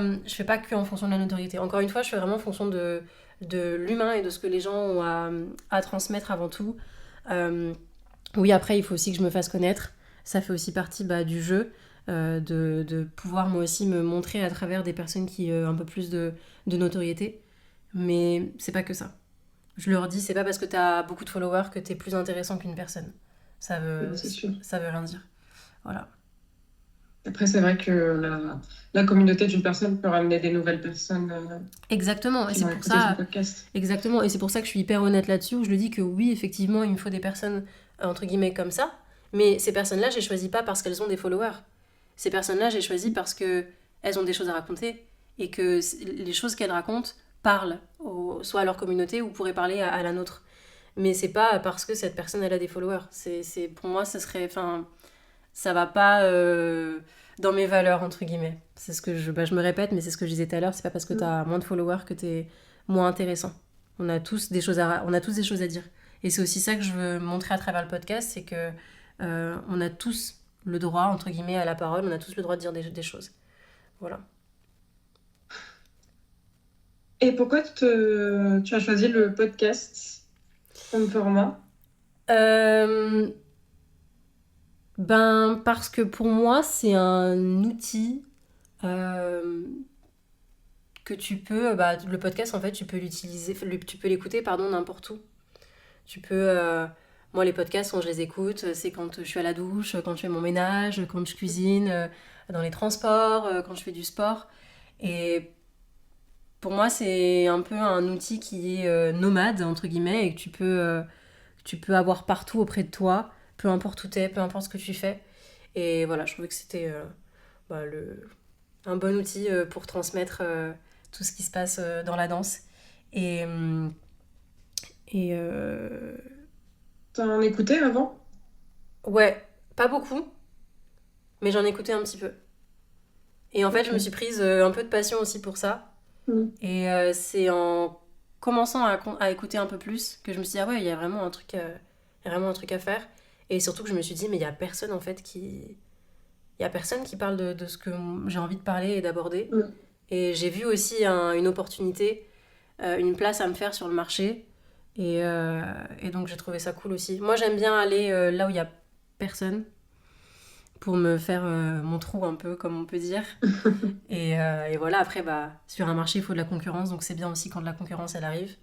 que en fonction de la notoriété. Encore une fois, je fais vraiment en fonction de l'humain et de ce que les gens ont à transmettre avant tout. Oui, après, il faut aussi que je me fasse connaître. ça fait aussi partie du jeu, de pouvoir moi aussi me montrer à travers des personnes qui ont un peu plus de notoriété. Mais c'est pas que ça. Je leur dis, c'est pas parce que t'as beaucoup de followers que t'es plus intéressant qu'une personne. Ça veut, C'est sûr. ça veut rien dire. Voilà. Après, c'est vrai que la communauté d'une personne peut ramener des nouvelles personnes Exactement, et qui c'est vont pour écouter son ça, podcast. exactement, et c'est pour ça que je suis hyper honnête là-dessus, où je le dis que oui, effectivement, il me faut des personnes, entre guillemets, comme ça, mais ces personnes-là, je les choisis pas parce qu'elles ont des followers. Ces personnes-là, j'ai choisi parce que elles ont des choses à raconter, et que les choses qu'elles racontent parlent, soit à leur communauté, ou pourraient parler à la nôtre. Mais c'est pas parce que cette personne, elle a des followers. Pour moi, ça serait, enfin, ça va pas dans mes valeurs, entre guillemets. C'est ce que je me répète, mais c'est ce que je disais tout à l'heure, c'est pas parce que Mm. t'as moins de followers que t'es moins intéressant. On a tous des choses à dire. Et c'est aussi ça que je veux montrer à travers le podcast, c'est que on a tous le droit, entre guillemets, à la parole, on a tous le droit de dire des choses. Voilà. Et pourquoi tu as choisi le podcast comme format? Euh, parce que pour moi, c'est un outil euh, que tu peux, le podcast en fait, tu peux l'utiliser, tu peux l'écouter, pardon, n'importe où. Tu peux, moi les podcasts quand je les écoute, c'est quand je suis à la douche, quand je fais mon ménage, quand je cuisine, dans les transports, quand je fais du sport. Et pour moi c'est un peu un outil qui est nomade entre guillemets et que tu peux avoir partout auprès de toi, peu importe où t'es, peu importe ce que tu fais. Et voilà, je trouvais que c'était un bon outil pour transmettre tout ce qui se passe dans la danse. Et, euh, et T'en écoutais avant? ouais, pas beaucoup, mais j'en écoutais un petit peu. Et en fait, je me Ok. suis prise un peu de passion aussi pour ça. Mm. Et c'est en commençant à écouter un peu plus que je me suis dit, ah ouais, il y a vraiment un truc, il y a vraiment un truc à faire. Et surtout que je me suis dit, mais il y a personne en fait qui. Il y a personne qui parle de ce que j'ai envie de parler et d'aborder. Mm. Et j'ai vu aussi une opportunité, une place à me faire sur le marché. Et donc j'ai trouvé ça cool aussi. Moi j'aime bien aller là où il y a personne pour me faire mon trou un peu, comme on peut dire. Et voilà, après, sur un marché, il faut de la concurrence, donc c'est bien aussi quand de la concurrence, elle arrive,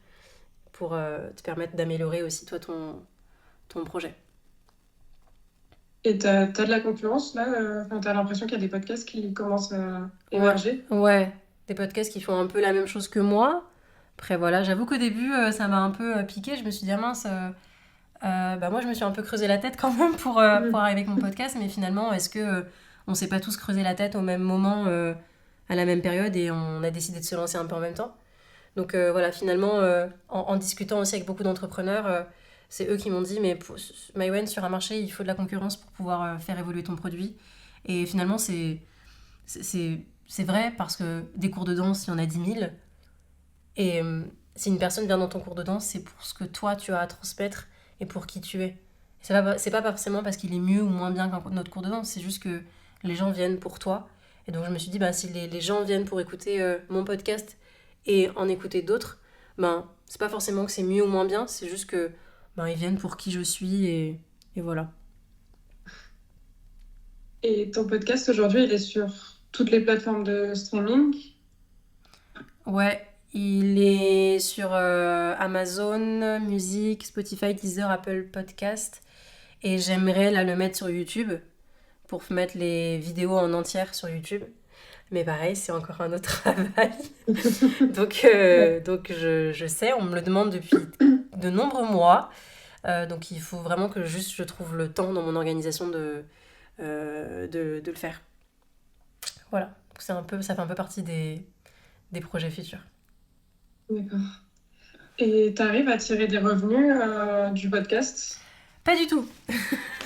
pour te permettre d'améliorer aussi, toi, ton projet. Et t'as de la concurrence là? Enfin, t'as l'impression qu'il y a des podcasts qui commencent à Ouais, émerger? ouais, des podcasts qui font un peu la même chose que moi. Après, voilà, j'avoue qu'au début, ça m'a un peu piqué. Je me suis dit, ah mince, moi, je me suis un peu creusé la tête quand même pour Mm. arriver avec mon podcast, mais finalement, est-ce que on s'est pas tous creusé la tête au même moment, à la même période, et on a décidé de se lancer un peu en même temps? Donc voilà, finalement, en discutant aussi avec beaucoup d'entrepreneurs, c'est eux qui m'ont dit, mais Maïwen, sur un marché, il faut de la concurrence pour pouvoir faire évoluer ton produit. Et finalement, c'est vrai parce que des cours de danse, il y en a 10 000. Et si une personne vient dans ton cours de danse, c'est pour ce que toi, tu as à transmettre et pour qui tu es. C'est pas forcément parce qu'il est mieux ou moins bien qu'un autre cours de danse, c'est juste que les gens viennent pour toi. Et donc je me suis dit, si les gens viennent pour écouter mon podcast et en écouter d'autres, c'est pas forcément que c'est mieux ou moins bien, c'est juste que ils viennent pour qui je suis et voilà. Et ton podcast aujourd'hui, il est sur toutes les plateformes de streaming? Ouais, il est sur Amazon Music, Spotify, Deezer, Apple Podcast. Et j'aimerais là le mettre sur YouTube pour mettre les vidéos en entière sur YouTube. Mais pareil, c'est encore un autre travail. Ouais. Donc je sais, on me le demande depuis de nombreux mois. Donc il faut vraiment que juste je trouve le temps dans mon organisation de le faire. Voilà. Donc ça fait un peu partie des projets futurs. D'accord. Et t'arrives à tirer des revenus du podcast? Pas du tout.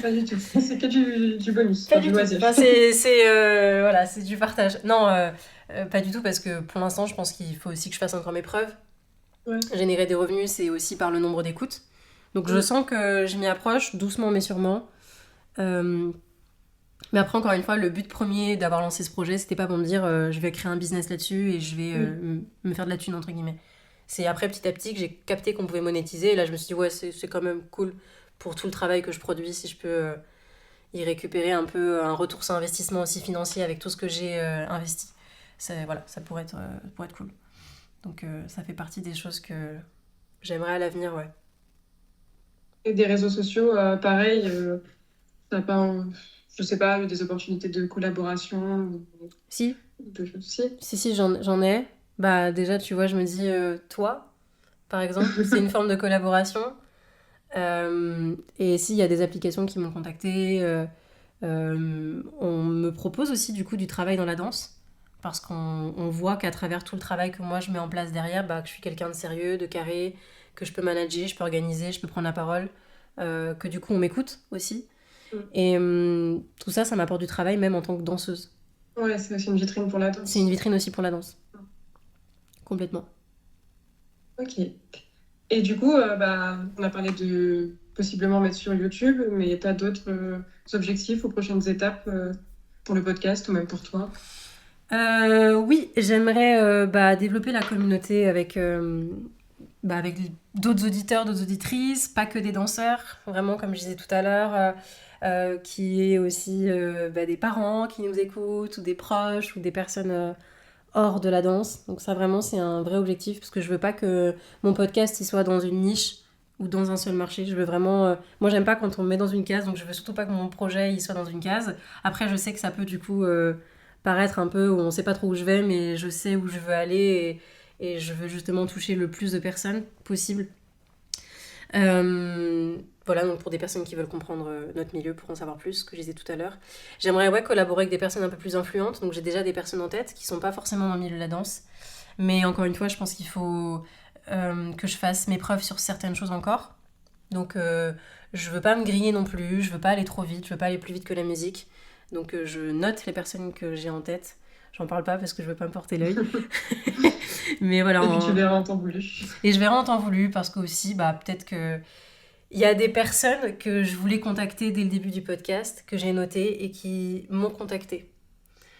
Pas du tout. C'est que du bonus, Pas enfin, du du tout. loisir. Voilà, c'est du partage. Non, pas du tout parce que pour l'instant, je pense qu'il faut aussi que je fasse encore mes preuves. Ouais. Générer des revenus, c'est aussi par le nombre d'écoutes. Donc je Mm. sens que je m'y approche doucement mais sûrement. Euh, mais après, encore une fois, le but premier d'avoir lancé ce projet, c'était pas pour me dire je vais créer un business là-dessus et je vais Oui. me faire de la thune, entre guillemets. C'est après, petit à petit, que j'ai capté qu'on pouvait monétiser. Et là, je me suis dit, ouais, c'est quand même cool pour tout le travail que je produis si je peux y récupérer un peu un retour sur investissement aussi financier avec tout ce que j'ai investi. Voilà, ça pourrait être cool. Donc ça fait partie des choses que j'aimerais à l'avenir, ouais. Et des réseaux sociaux, pareil, t'as pas, je sais pas, eu des opportunités de collaboration ou Si, de choses aussi. si, j'en ai. Bah déjà, tu vois, je me dis, toi, par exemple, c'est une forme de collaboration. Et s'il y a des applications qui m'ont contacté, on me propose aussi du coup du travail dans la danse. Parce qu'on voit qu'à travers tout le travail que moi je mets en place derrière, bah, que je suis quelqu'un de sérieux, de carré, que je peux manager, je peux organiser, je peux prendre la parole, que du coup on m'écoute aussi. Mm. Et tout ça, ça m'apporte du travail même en tant que danseuse. Ouais, c'est aussi une vitrine pour la C'est une danse. vitrine aussi pour la danse. Complètement. Ok. Et du coup, bah, on a parlé de possiblement mettre sur YouTube, mais t'as d'autres objectifs aux prochaines étapes pour le podcast ou même pour toi? Oui, j'aimerais bah, développer la communauté avec d'autres auditeurs, d'autres auditrices, pas que des danseurs, vraiment comme je disais tout à l'heure, qui est aussi bah, des parents qui nous écoutent, ou des proches, ou des personnes hors de la danse. Donc ça vraiment c'est un vrai objectif, parce que je veux pas que mon podcast il soit dans une niche ou dans un seul marché. Je veux vraiment... moi j'aime pas quand on me met dans une case, donc je veux surtout pas que mon projet il soit dans une case. Après je sais que ça peut du coup paraître un peu où on sait pas trop où je vais, mais je sais où je veux aller et je veux justement toucher le plus de personnes possible. Euh, voilà, donc pour des personnes qui veulent comprendre notre milieu, pour en savoir plus, ce que je disais tout à l'heure. J'aimerais ouais, collaborer avec des personnes un peu plus influentes, donc j'ai déjà des personnes en tête qui sont pas forcément dans le milieu de la danse. Mais encore une fois, je pense qu'il faut que je fasse mes preuves sur certaines choses encore. Donc je veux pas me griller non plus, je veux pas aller trop vite, je veux pas aller plus vite que la musique. Donc je note les personnes que j'ai en tête. J'en parle pas parce que je veux pas me porter l'œil. Mais voilà. Et puis tu verras en temps voulu. Et je verrai en temps voulu parce que aussi, bah, peut-être que il y a des personnes que je voulais contacter dès le début du podcast, que j'ai noté et qui m'ont contacté,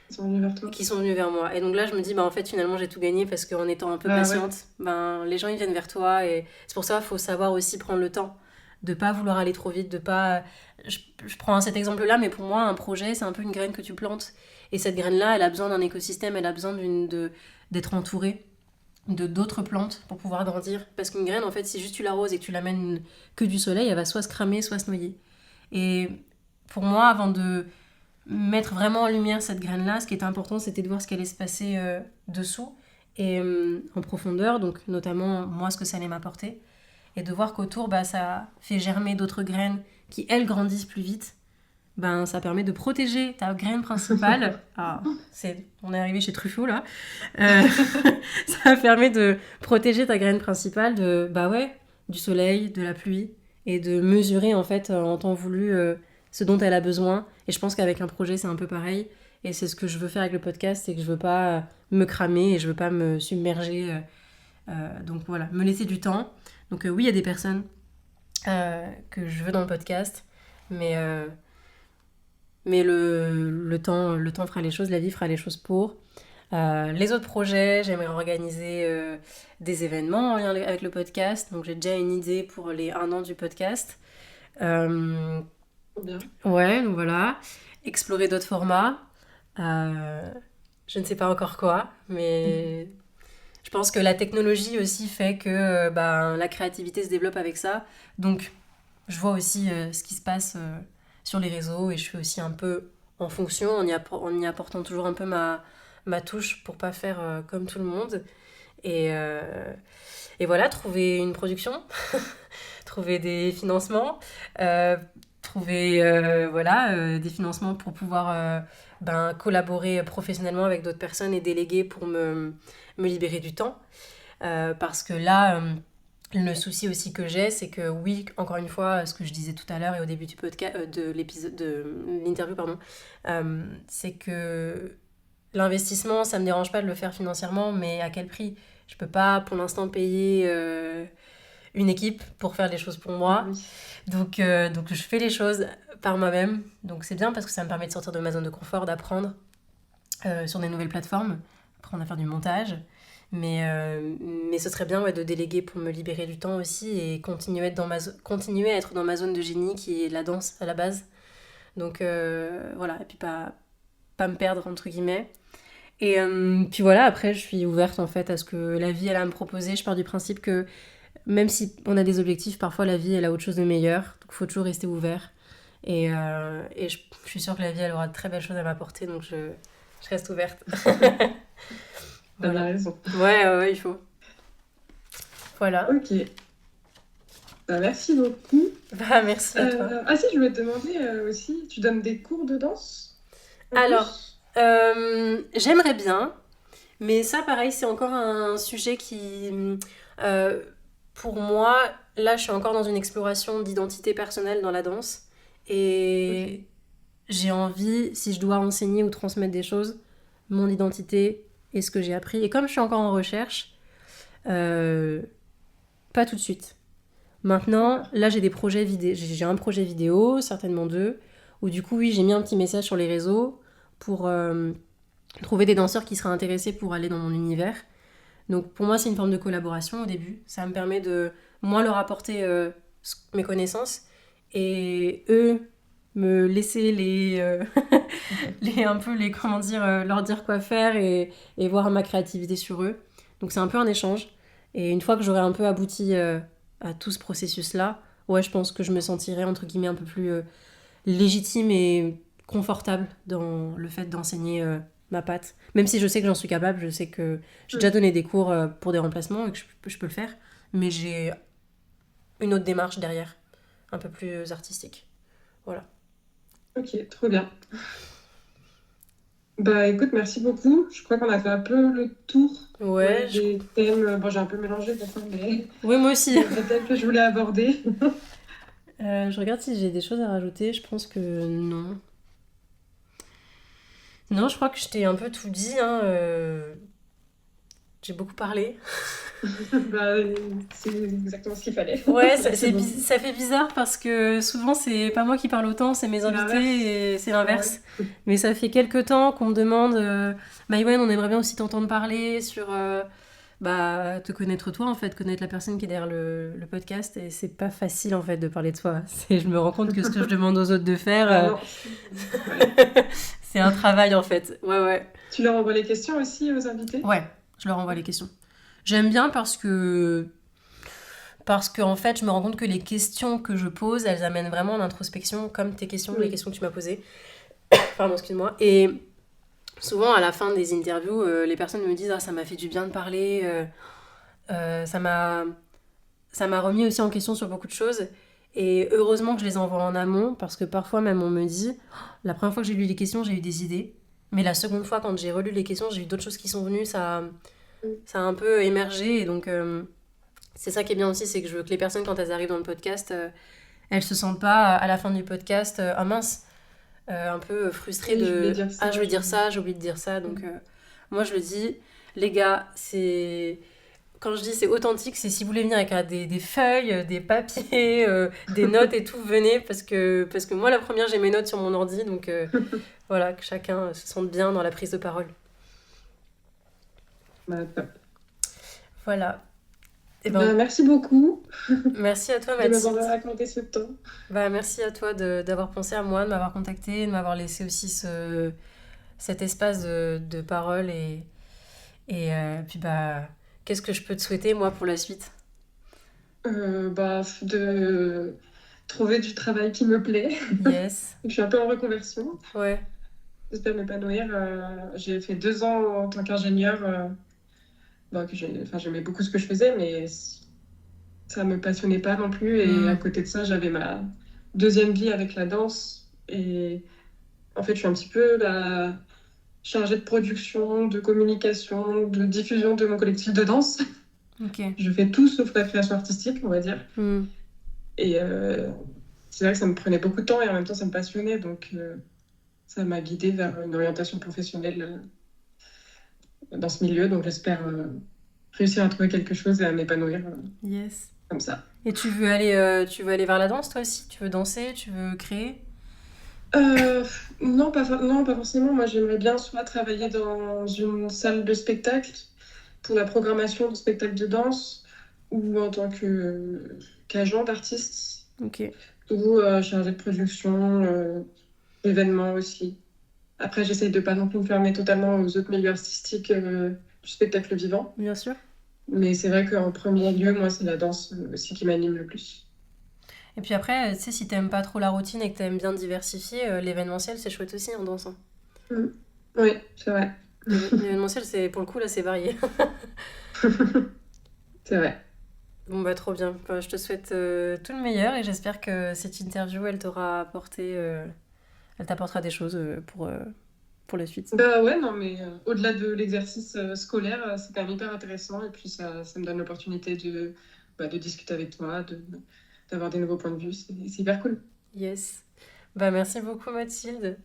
Ils sont venus vers toi. qui sont venus vers moi. Et donc là, je me dis, bah, en fait, finalement, j'ai tout gagné parce qu'en étant un peu Ah ouais. patiente, ben, les gens, ils viennent vers toi. Et c'est pour ça qu'il faut savoir aussi prendre le temps de pas vouloir aller trop vite, de pas... Je prends cet exemple-là, mais pour moi, un projet, c'est un peu une graine que tu plantes. Et cette graine-là, elle a besoin d'un écosystème, elle a besoin d'être entourée de d'autres plantes pour pouvoir grandir. Parce qu'une graine, en fait, si juste tu l'arroses et que tu l'amènes que du soleil, elle va soit se cramer, soit se noyer. Et pour moi, avant de mettre vraiment en lumière cette graine-là, ce qui était important, c'était de voir ce qui allait se passer dessous et en profondeur, donc notamment moi, ce que ça allait m'apporter. Et de voir qu'autour, bah, ça fait germer d'autres graines qui, elles, grandissent plus vite. Ben, ça permet de protéger ta graine principale. Ah, on est arrivé chez Truffaut là. Euh, ça permet de protéger ta graine principale bah ouais, du soleil, de la pluie et de mesurer en fait en temps voulu ce dont elle a besoin. Et je pense qu'avec un projet c'est un peu pareil. Et c'est ce que je veux faire avec le podcast, c'est que je veux pas me cramer et je veux pas me submerger. Donc voilà, me laisser du temps. Donc oui, il y a des personnes que je veux dans le podcast, mais le temps fera les choses, la vie fera les choses pour. Les autres projets, j'aimerais organiser des événements en lien avec le podcast. Donc j'ai déjà une idée pour les 1 an du podcast. Euh, Bien. ouais, donc voilà. Explorer d'autres formats. Euh, je ne sais pas encore quoi, mais je pense que la technologie aussi fait que ben, la créativité se développe avec ça. Donc je vois aussi ce qui se passe sur les réseaux et je fais aussi un peu en fonction, en y apportant toujours un peu ma touche pour pas faire comme tout le monde. Et, euh, et voilà, trouver une production, trouver des financements, trouver voilà, des financements pour pouvoir ben, collaborer professionnellement avec d'autres personnes et déléguer pour me libérer du temps. Parce que là, le souci aussi que j'ai, c'est que oui, encore une fois, ce que je disais tout à l'heure et au début du podcast, de l'épisode, de l'interview, pardon, c'est que l'investissement, ça me dérange pas de le faire financièrement, mais à quel prix? Je peux pas pour l'instant payer une équipe pour faire les choses pour moi. Oui. Donc je fais les choses par moi-même. Donc c'est bien parce que ça me permet de sortir de ma zone de confort, d'apprendre sur des nouvelles plateformes, apprendre à faire du montage. Mais ce serait bien ouais, de déléguer pour me libérer du temps aussi et continuer à être dans ma zone de génie qui est la danse à la base. Donc voilà, et puis pas me perdre entre guillemets. Et puis voilà, après je suis ouverte en fait à ce que la vie elle a à me proposer. Je pars du principe que même si on a des objectifs, parfois la vie elle a autre chose de meilleur. Donc il faut toujours rester ouvert. Et je suis sûre que la vie elle aura de très belles choses à m'apporter, donc je reste ouverte. T'as bien Voilà. raison. Ouais, il faut. Voilà. Ok. Bah, merci beaucoup. Bah merci à toi. Ah si, je voulais te demander aussi, tu donnes des cours de danse en Alors, plus? j'aimerais bien, mais ça pareil c'est encore un sujet qui, euh, pour moi, là je suis encore dans une exploration d'identité personnelle dans la danse. Ok. Et j'ai envie, si je dois enseigner ou transmettre des choses, mon identité et ce que j'ai appris. Et comme je suis encore en recherche, euh, pas tout de suite. Maintenant, D'accord. là j'ai des projets vidéo, j'ai un projet vidéo, certainement deux, où du coup oui j'ai mis un petit message sur les réseaux pour trouver des danseurs qui seraient intéressés pour aller dans mon univers. Donc pour moi c'est une forme de collaboration au début. Ça me permet de moi leur apporter mes connaissances et eux me laisser un peu les comment dire leur dire quoi faire et voir ma créativité sur eux. Donc c'est un peu un échange. Et une fois que j'aurai un peu abouti à tout ce processus là, ouais je pense que je me sentirai entre guillemets un peu plus légitime et confortable dans le fait d'enseigner ma patte. Même si je sais que j'en suis capable, je sais que j'ai déjà Hmm. donné des cours pour des remplacements et que je peux le faire, mais j'ai une autre démarche derrière, un peu plus artistique. Voilà. Ok, trop bien. Bah écoute, merci beaucoup. Je crois qu'on a fait un peu le tour Ouais, des thèmes. Bon, j'ai un peu mélangé des fois, mais oui, moi aussi. des thèmes que je voulais aborder. Je regarde si j'ai des choses à rajouter. Je pense que non. Non, je crois que je t'ai un peu tout dit. Hein. J'ai beaucoup parlé. Bah, c'est exactement ce qu'il fallait. Ouais, Merci beaucoup. ça fait bizarre parce que souvent c'est pas moi qui parle autant, c'est mes C'est l'inverse. invités et c'est Ah ouais. l'inverse. Mais ça fait quelques temps qu'on me demande, Maïwen, on aimerait bien aussi t'entendre parler sur, bah, te connaître toi en fait, connaître la personne qui est derrière le podcast et c'est pas facile en fait de parler de soi. Je me rends compte que ce que je demande aux autres de faire, Ah non. Ouais. c'est un travail en fait. Ouais, ouais. Tu leur envoies les questions aussi aux invités? Ouais, je leur envoie les questions. J'aime bien parce que en fait, je me rends compte que les questions que je pose, elles amènent vraiment en introspection, comme tes questions, les Oui. questions que tu m'as posées. Pardon, excuse-moi. Et souvent, à la fin des interviews, les personnes me disent ah, ça m'a fait du bien de parler, ça m'a remis aussi en question sur beaucoup de choses. Et heureusement que je les envoie en amont, parce que parfois même on me dit la première fois que j'ai lu les questions, j'ai eu des idées. Mais la seconde fois, quand j'ai relu les questions, j'ai eu d'autres choses qui sont venues, ça a un peu émergé. Et donc, c'est ça qui est bien aussi, c'est que je veux que les personnes, quand elles arrivent dans le podcast, elles se sentent pas à la fin du podcast, ah mince, un peu frustrées Oui, je voulais de dire ah, je ça. veux dire ça, j'ai oublié de dire ça. Donc, moi, je le dis, les gars, c'est. Quand je dis c'est authentique, c'est si vous voulez venir avec des feuilles, des papiers, des notes et tout, venez parce que moi, la première, j'ai mes notes sur mon ordi, donc voilà, que chacun se sente bien dans la prise de parole. Bah, top. Voilà. Et Bah, ben, merci beaucoup merci à toi, de m'avoir Mathilde. raconté ce temps. Bah, merci à toi d'avoir pensé à moi, de m'avoir contacté, de m'avoir laissé aussi cet espace de parole. Et puis, bah, qu'est-ce que je peux te souhaiter, moi, pour la suite? Bah, de trouver du travail qui me plaît. Yes. Je suis un peu en reconversion. Ouais. J'espère m'épanouir. J'ai fait 2 ans en tant qu'ingénieur. Bah, enfin, j'aimais beaucoup ce que je faisais, mais ça me passionnait pas non plus. Et à Hmm. côté de ça, j'avais ma deuxième vie avec la danse. Et en fait, je suis un petit peu la chargée de production, de communication, de diffusion de mon collectif de danse. Ok. Je fais tout sauf la création artistique, on va dire. Hmm. Et c'est vrai que ça me prenait beaucoup de temps et en même temps, ça me passionnait. Donc, ça m'a guidée vers une orientation professionnelle dans ce milieu. Donc, j'espère réussir à trouver quelque chose et à m'épanouir Yes. comme ça. Et tu veux aller vers la danse, toi aussi? Tu veux danser? Tu veux créer? Euh, non, non, pas forcément. Moi, j'aimerais bien soit travailler dans une salle de spectacle pour la programmation de spectacles de danse ou en tant qu'agent d'artiste Ok. ou chargé de production. L'événement aussi. Après, j'essaye de pas non plus me fermer totalement aux autres milieux artistiques du spectacle vivant. Bien sûr. Mais c'est vrai qu'en premier lieu, moi, c'est la danse aussi qui m'anime le plus. Et puis après, tu sais, si t'aimes pas trop la routine et que t'aimes bien diversifier, l'événementiel, c'est chouette aussi en dansant. Mm. Oui, c'est vrai. L'événementiel, c'est pour le coup, là, c'est varié. C'est vrai. Bon, bah, trop bien. Bah, je te souhaite tout le meilleur et j'espère que cette interview, elle t'aura apporté, elle t'apportera des choses pour la suite. Bah ouais, non, mais au-delà de l'exercice scolaire, c'est quand même hyper intéressant. Et puis ça me donne l'opportunité de discuter avec toi, d'avoir des nouveaux points de vue. C'est hyper cool. Yes. Bah, merci beaucoup, Mathilde.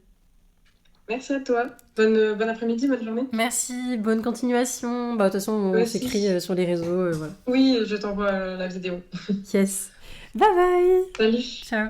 Merci à toi. Bon après-midi, bonne journée. Merci, bonne continuation. Bah, de toute façon, Toi on aussi. s'écrit sur les réseaux, voilà. Oui, je t'envoie la vidéo. Yes. Bye bye. Salut. Ciao.